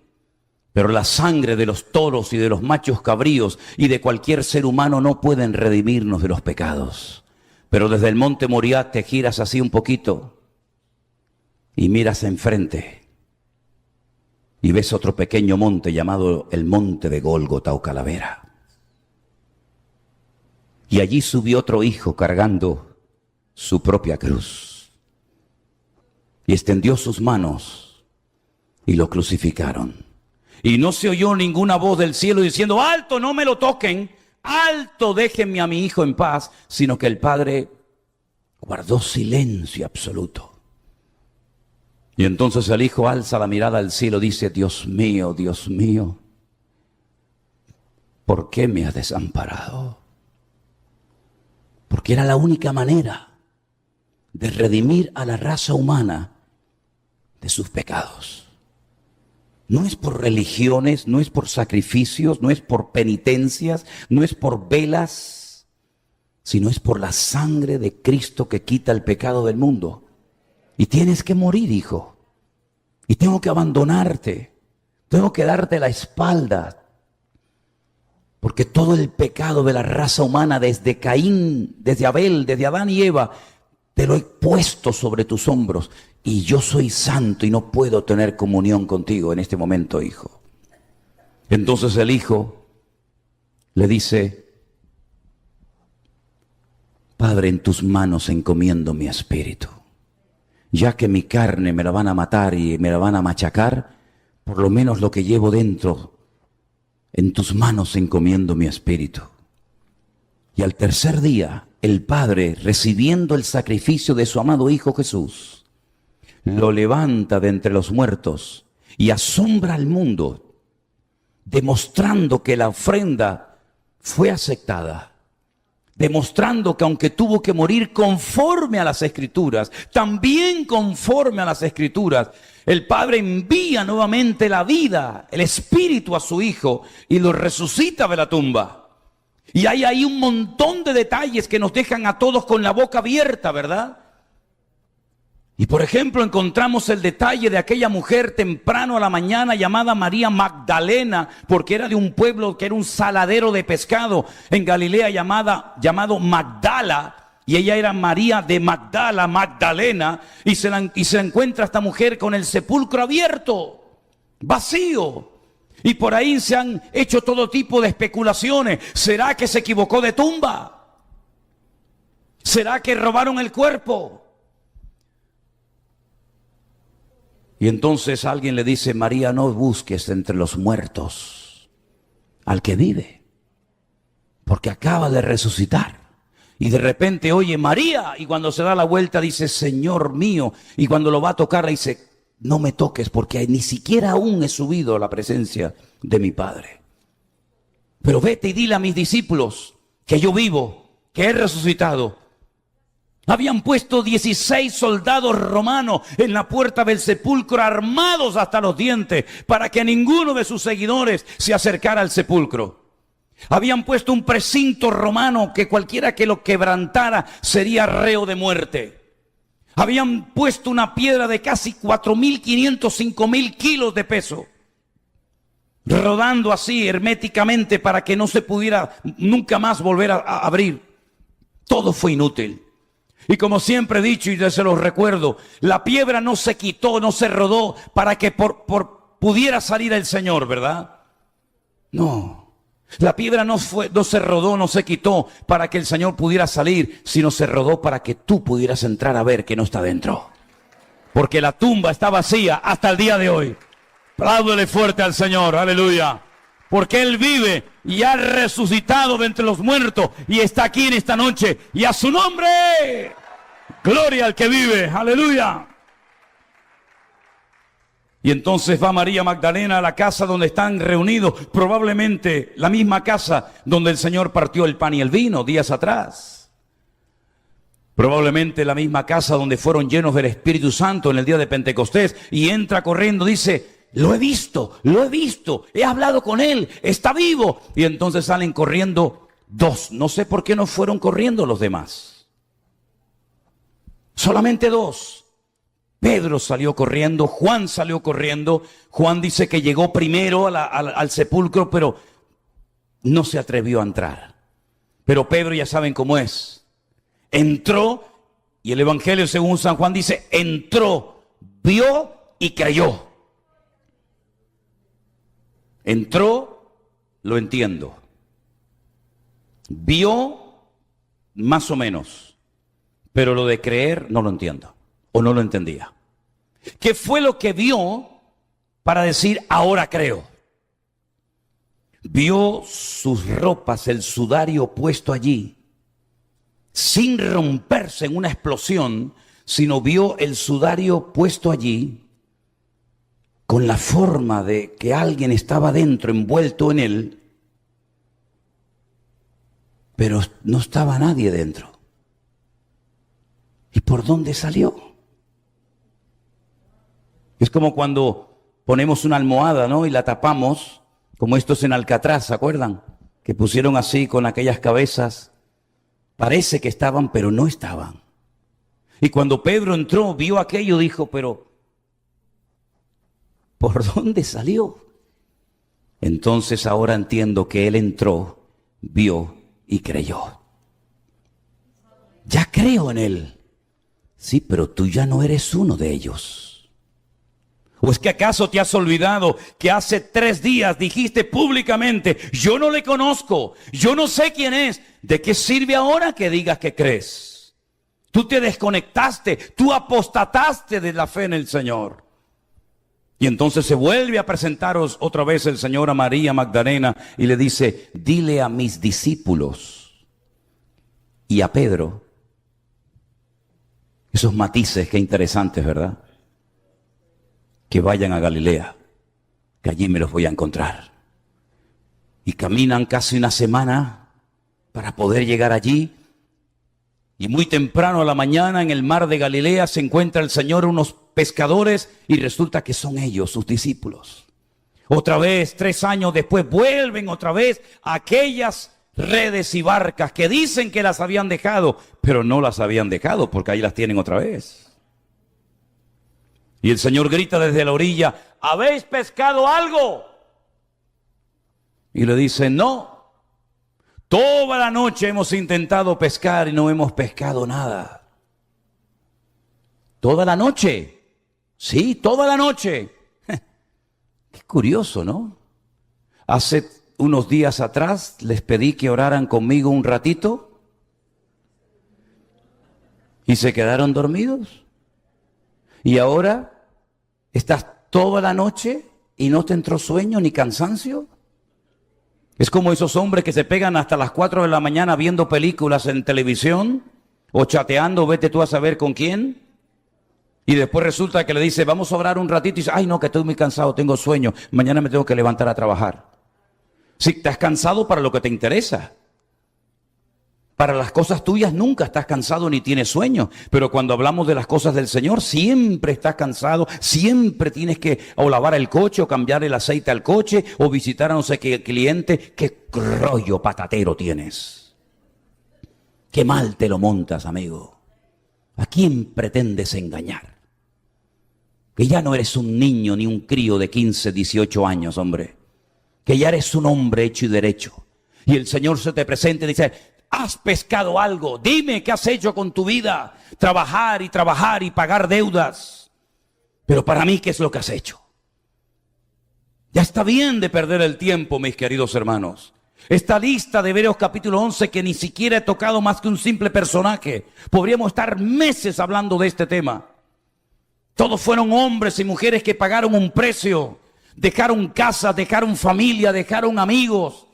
pero la sangre de los toros y de los machos cabríos y de cualquier ser humano no pueden redimirnos de los pecados. Pero desde el monte Moriah te giras así un poquito y miras enfrente y ves otro pequeño monte llamado el monte de Gólgota o Calavera. Y allí subió otro hijo cargando su propia cruz. Y extendió sus manos y lo crucificaron. Y no se oyó ninguna voz del cielo diciendo, alto, no me lo toquen, alto, déjenme a mi hijo en paz, sino que el padre guardó silencio absoluto. Y entonces el hijo alza la mirada al cielo y dice, Dios mío, ¿por qué me has desamparado? Porque era la única manera de redimir a la raza humana de sus pecados. No es por religiones, no es por sacrificios, no es por penitencias, no es por velas, sino es por la sangre de Cristo que quita el pecado del mundo. Y tienes que morir, hijo. Y tengo que abandonarte. Tengo que darte la espalda. Porque todo el pecado de la raza humana, desde Caín, desde Abel, desde Adán y Eva, te lo he puesto sobre tus hombros y yo soy santo y no puedo tener comunión contigo en este momento, hijo. Entonces el hijo le dice: Padre, en tus manos encomiendo mi espíritu. Ya que mi carne me la van a matar y me la van a machacar, por lo menos lo que llevo dentro, en tus manos encomiendo mi espíritu. Y al tercer día, el Padre, recibiendo el sacrificio de su amado Hijo Jesús, lo levanta de entre los muertos y asombra al mundo, demostrando que la ofrenda fue aceptada, demostrando que aunque tuvo que morir conforme a las Escrituras, también conforme a las Escrituras, el Padre envía nuevamente la vida, el Espíritu a su Hijo y lo resucita de la tumba. Y hay ahí un montón de detalles que nos dejan a todos con la boca abierta, ¿verdad? Y por ejemplo encontramos el detalle de aquella mujer temprano a la mañana llamada María Magdalena, porque era de un pueblo que era un saladero de pescado en Galilea llamado Magdala. Y ella era María de Magdala, Magdalena, y se encuentra esta mujer con el sepulcro abierto, vacío. Y por ahí se han hecho todo tipo de especulaciones. ¿Será que se equivocó de tumba? ¿Será que robaron el cuerpo? Y entonces alguien le dice: María, no busques entre los muertos al que vive, porque acaba de resucitar. Y de repente oye María, y cuando se da la vuelta dice: Señor mío. Y cuando lo va a tocar le dice: no me toques, porque ni siquiera aún he subido a la presencia de mi Padre. Pero vete y dile a mis discípulos que yo vivo, que he resucitado. Habían puesto 16 soldados romanos en la puerta del sepulcro, armados hasta los dientes, para que ninguno de sus seguidores se acercara al sepulcro. Habían puesto un precinto romano que cualquiera que lo quebrantara sería reo de muerte. Habían puesto una piedra de casi 4.500, 5.000 kilos de peso, rodando así herméticamente para que no se pudiera nunca más volver a abrir. Todo fue inútil. Y como siempre he dicho y se los recuerdo, la piedra no se quitó, no se rodó para que pudiera salir el Señor, ¿verdad? No. La piedra no se rodó, no se quitó para que el Señor pudiera salir, sino se rodó para que tú pudieras entrar a ver que no está dentro. Porque la tumba está vacía hasta el día de hoy. Apláudele fuerte al Señor, aleluya. Porque Él vive y ha resucitado de entre los muertos y está aquí en esta noche. Y a su nombre, gloria al que vive, aleluya. Y entonces va María Magdalena a la casa donde están reunidos, probablemente la misma casa donde el Señor partió el pan y el vino días atrás. Probablemente la misma casa donde fueron llenos del Espíritu Santo en el día de Pentecostés. Y entra corriendo, dice: lo he visto, he hablado con Él, está vivo. Y entonces salen corriendo dos. No sé por qué no fueron corriendo los demás. Solamente dos. Pedro salió corriendo, Juan salió corriendo. Juan dice que llegó primero al sepulcro, pero no se atrevió a entrar. Pero Pedro, ya saben cómo es, entró, y el Evangelio según San Juan dice: entró, vio y creyó. Entró, lo entiendo. Vio, más o menos. Pero lo de creer no lo entiendo. O no lo entendía. ¿Qué fue lo que vio para decir ahora creo? Vio sus ropas, el sudario puesto allí, sin romperse en una explosión, sino vio el sudario puesto allí con la forma de que alguien estaba dentro, envuelto en él, pero no estaba nadie dentro. ¿Y por dónde salió? Es como cuando ponemos una almohada, ¿no? Y la tapamos, como estos en Alcatraz, ¿se acuerdan? Que pusieron así con aquellas cabezas. Parece que estaban, pero no estaban. Y cuando Pedro entró, vio aquello, dijo: pero ¿por dónde salió? Entonces ahora entiendo que él entró, vio y creyó. Ya creo en Él. Sí, pero tú ya no eres uno de ellos. ¿O es que acaso te has olvidado que hace 3 días dijiste públicamente, yo no le conozco, yo no sé quién es? ¿De qué sirve ahora que digas que crees? Tú te desconectaste, tú apostataste de la fe en el Señor. Y entonces se vuelve a presentaros otra vez el Señor a María Magdalena y le dice, dile a mis discípulos y a Pedro. Esos matices, qué interesantes, ¿verdad? Que vayan a Galilea, que allí me los voy a encontrar. Y caminan casi una semana para poder llegar allí. Y muy temprano a la mañana en el mar de Galilea se encuentra el Señor unos pescadores y resulta que son ellos, sus discípulos. Otra vez, 3 años después, vuelven otra vez a aquellas redes y barcas que dicen que las habían dejado, pero no las habían dejado porque ahí las tienen otra vez. Y el Señor grita desde la orilla, ¿habéis pescado algo? Y le dice, no, toda la noche hemos intentado pescar y no hemos pescado nada. ¿Toda la noche? Sí, toda la noche. Qué curioso, ¿no? Hace unos días atrás les pedí que oraran conmigo un ratito y se quedaron dormidos. Y ahora estás toda la noche y no te entró sueño ni cansancio. Es como esos hombres que se pegan hasta las 4 de la mañana viendo películas en televisión o chateando, vete tú a saber con quién. Y después resulta que le dice, vamos a orar un ratito y dice, ay no, que estoy muy cansado, tengo sueño, mañana me tengo que levantar a trabajar. Si estás cansado para lo que te interesa. Para las cosas tuyas nunca estás cansado ni tienes sueño. Pero cuando hablamos de las cosas del Señor, siempre estás cansado, siempre tienes que o lavar el coche, o cambiar el aceite al coche, o visitar a no sé qué cliente. Qué rollo patatero tienes. Qué mal te lo montas, amigo. ¿A quién pretendes engañar? Que ya no eres un niño ni un crío de 15, 18 años, hombre. Que ya eres un hombre hecho y derecho. Y el Señor se te presenta y dice, ¿has pescado algo? Dime qué has hecho con tu vida. Trabajar y pagar deudas. Pero para mí, ¿qué es lo que has hecho? Ya está bien de perder el tiempo, mis queridos hermanos. Esta lista de Hebreos capítulo 11 que ni siquiera he tocado más que un simple personaje. Podríamos estar meses hablando de este tema. Todos fueron hombres y mujeres que pagaron un precio. Dejaron casa, dejaron familia, dejaron amigos.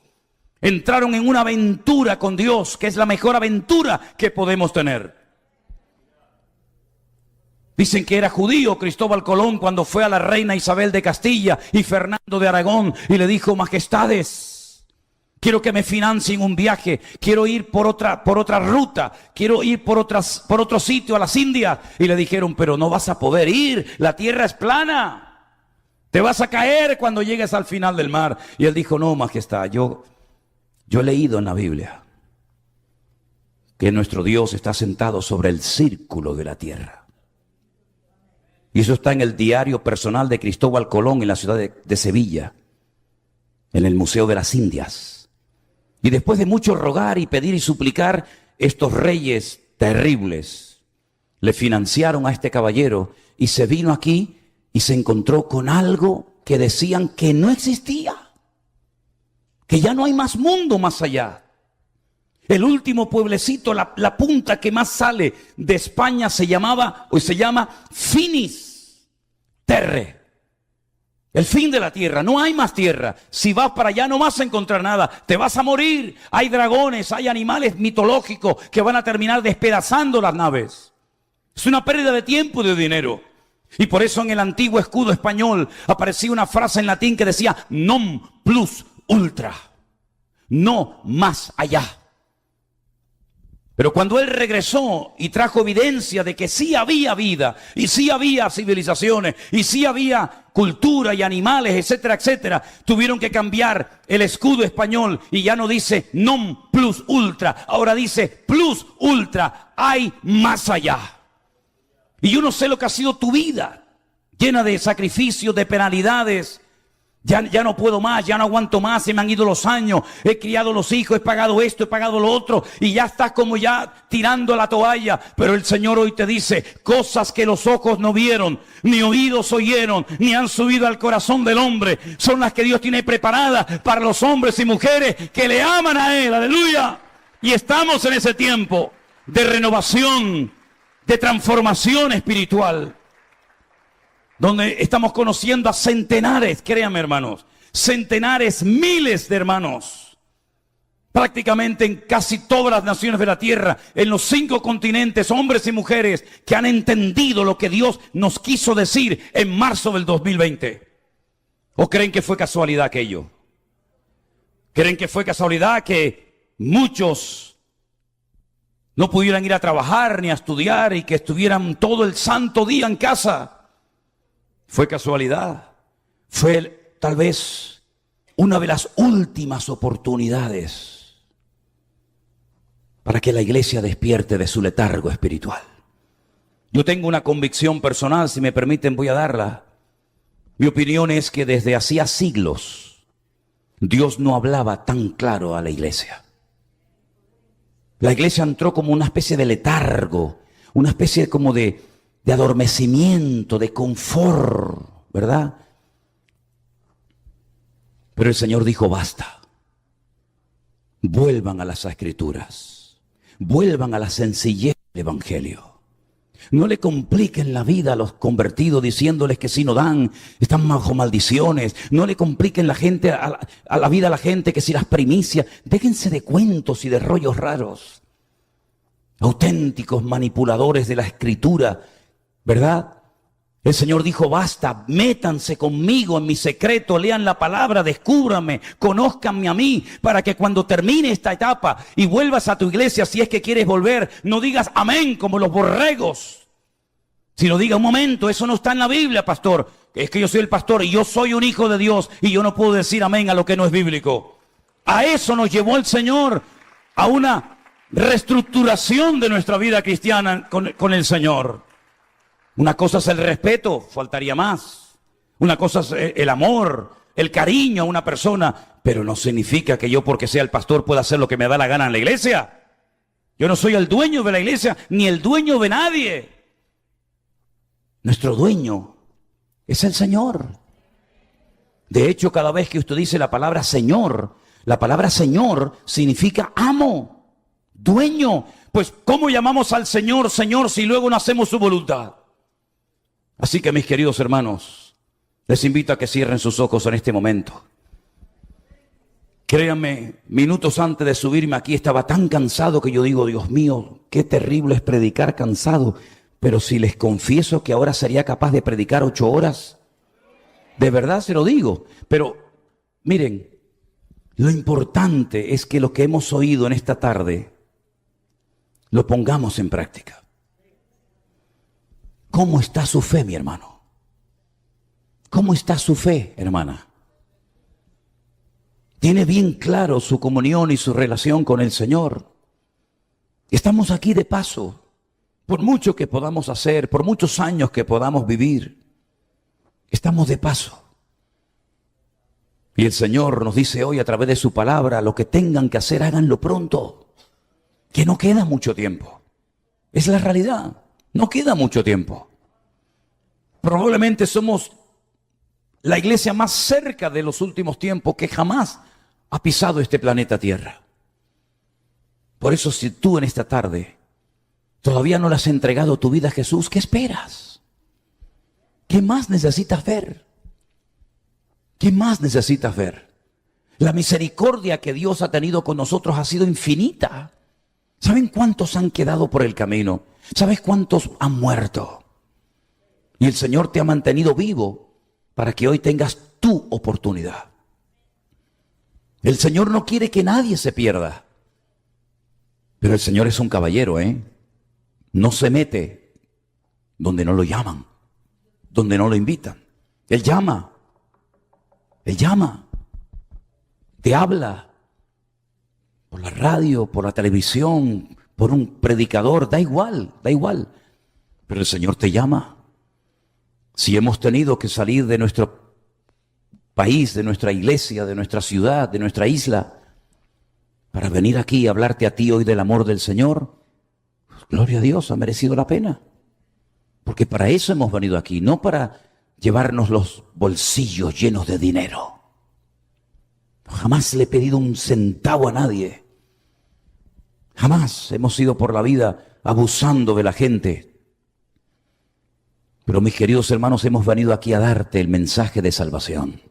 Entraron en una aventura con Dios, que es la mejor aventura que podemos tener. Dicen que era judío Cristóbal Colón cuando fue a la reina Isabel de Castilla y Fernando de Aragón y le dijo, majestades, quiero que me financien un viaje, quiero ir por otra ruta, quiero ir por otro sitio a las Indias. Y le dijeron, pero no vas a poder ir, la tierra es plana. Te vas a caer cuando llegues al final del mar. Y él dijo, no, majestad, yo he leído en la Biblia que nuestro Dios está sentado sobre el círculo de la tierra. Y eso está en el diario personal de Cristóbal Colón en la ciudad de Sevilla, en el Museo de las Indias. Y después de mucho rogar y pedir y suplicar, estos reyes terribles le financiaron a este caballero y se vino aquí y se encontró con algo que decían que no existía, que ya no hay más mundo más allá. El último pueblecito, la punta que más sale de España se llama Finis Terre. El fin de la tierra, no hay más tierra. Si vas para allá no vas a encontrar nada, te vas a morir. Hay dragones, hay animales mitológicos que van a terminar despedazando las naves. Es una pérdida de tiempo y de dinero. Y por eso en el antiguo escudo español aparecía una frase en latín que decía non plus ultra, no más allá. Pero cuando él regresó y trajo evidencia de que sí había vida, y sí había civilizaciones, y sí había cultura y animales, etcétera, etcétera, tuvieron que cambiar el escudo español y ya no dice non plus ultra, ahora dice plus ultra, hay más allá. Y yo no sé lo que ha sido tu vida, llena de sacrificios, de penalidades, Ya no puedo más, ya no aguanto más, se me han ido los años, he criado los hijos, he pagado esto, he pagado lo otro, y ya estás como ya tirando la toalla. Pero el Señor hoy te dice, cosas que los ojos no vieron, ni oídos oyeron, ni han subido al corazón del hombre, son las que Dios tiene preparadas para los hombres y mujeres que le aman a Él, aleluya. Y estamos en ese tiempo de renovación, de transformación espiritual, donde estamos conociendo a centenares, créanme hermanos, centenares, miles de hermanos, prácticamente en casi todas las naciones de la tierra, en los 5 continentes, hombres y mujeres que han entendido lo que Dios nos quiso decir en marzo del 2020. ¿O creen que fue casualidad aquello? ¿Creen que fue casualidad que muchos no pudieran ir a trabajar ni a estudiar y que estuvieran todo el santo día en casa? ¿Fue casualidad? Fue tal vez una de las últimas oportunidades para que la iglesia despierte de su letargo espiritual. Yo tengo una convicción personal, si me permiten voy a darla. Mi opinión es que desde hacía siglos Dios no hablaba tan claro a la iglesia. La iglesia entró como una especie de letargo, una especie como de adormecimiento, de confort, ¿verdad? Pero el Señor dijo, basta. Vuelvan a las Escrituras. Vuelvan a la sencillez del Evangelio. No le compliquen la vida a los convertidos diciéndoles que si no dan, están bajo maldiciones. No le compliquen a la vida a la gente que si las primicias. Déjense de cuentos y de rollos raros. Auténticos manipuladores de la Escritura, ¿verdad? El Señor dijo, basta, métanse conmigo en mi secreto, lean la palabra, descúbranme, conózcanme a mí, para que cuando termine esta etapa y vuelvas a tu iglesia, si es que quieres volver, no digas amén como los borregos, sino diga, un momento, eso no está en la Biblia, pastor. Es que yo soy el pastor y yo soy un hijo de Dios y yo no puedo decir amén a lo que no es bíblico. A eso nos llevó el Señor, a una reestructuración de nuestra vida cristiana con el Señor. Una cosa es el respeto, faltaría más. Una cosa es el amor, el cariño a una persona, pero no significa que yo porque sea el pastor pueda hacer lo que me da la gana en la iglesia. Yo no soy el dueño de la iglesia, ni el dueño de nadie. Nuestro dueño es el Señor. De hecho, cada vez que usted dice la palabra Señor significa amo, dueño. Pues, ¿cómo llamamos al Señor, Señor, si luego no hacemos su voluntad? Así que, mis queridos hermanos, les invito a que cierren sus ojos en este momento. Créanme, minutos antes de subirme aquí estaba tan cansado que yo digo, Dios mío, qué terrible es predicar cansado. Pero si les confieso que ahora sería capaz de predicar 8 horas, de verdad se lo digo. Pero miren, lo importante es que lo que hemos oído en esta tarde lo pongamos en práctica. ¿Cómo está su fe, mi hermano? ¿Cómo está su fe, hermana? ¿Tiene bien claro su comunión y su relación con el Señor? Estamos aquí de paso, por mucho que podamos hacer, por muchos años que podamos vivir. Estamos de paso. Y el Señor nos dice hoy a través de su palabra, lo que tengan que hacer, háganlo pronto. Que no queda mucho tiempo. Es la realidad. No queda mucho tiempo. Probablemente somos la iglesia más cerca de los últimos tiempos que jamás ha pisado este planeta Tierra. Por eso, si tú en esta tarde todavía no le has entregado tu vida a Jesús, ¿qué esperas? ¿Qué más necesitas ver? ¿Qué más necesitas ver? La misericordia que Dios ha tenido con nosotros ha sido infinita. ¿Saben cuántos han quedado por el camino? ¿Sabes cuántos han muerto? Y el Señor te ha mantenido vivo para que hoy tengas tu oportunidad. El Señor no quiere que nadie se pierda. Pero el Señor es un caballero, ¿eh? No se mete donde no lo llaman, donde no lo invitan. Él llama. Él llama. Te habla. Por la radio, por la televisión, por un predicador, da igual. Pero el Señor te llama. Si hemos tenido que salir de nuestro país, de nuestra iglesia, de nuestra ciudad, de nuestra isla, para venir aquí y hablarte a ti hoy del amor del Señor, pues, gloria a Dios, ha merecido la pena. Porque para eso hemos venido aquí, no para llevarnos los bolsillos llenos de dinero. Jamás le he pedido un centavo a nadie. Jamás hemos ido por la vida abusando de la gente. Pero mis queridos hermanos, hemos venido aquí a darte el mensaje de salvación.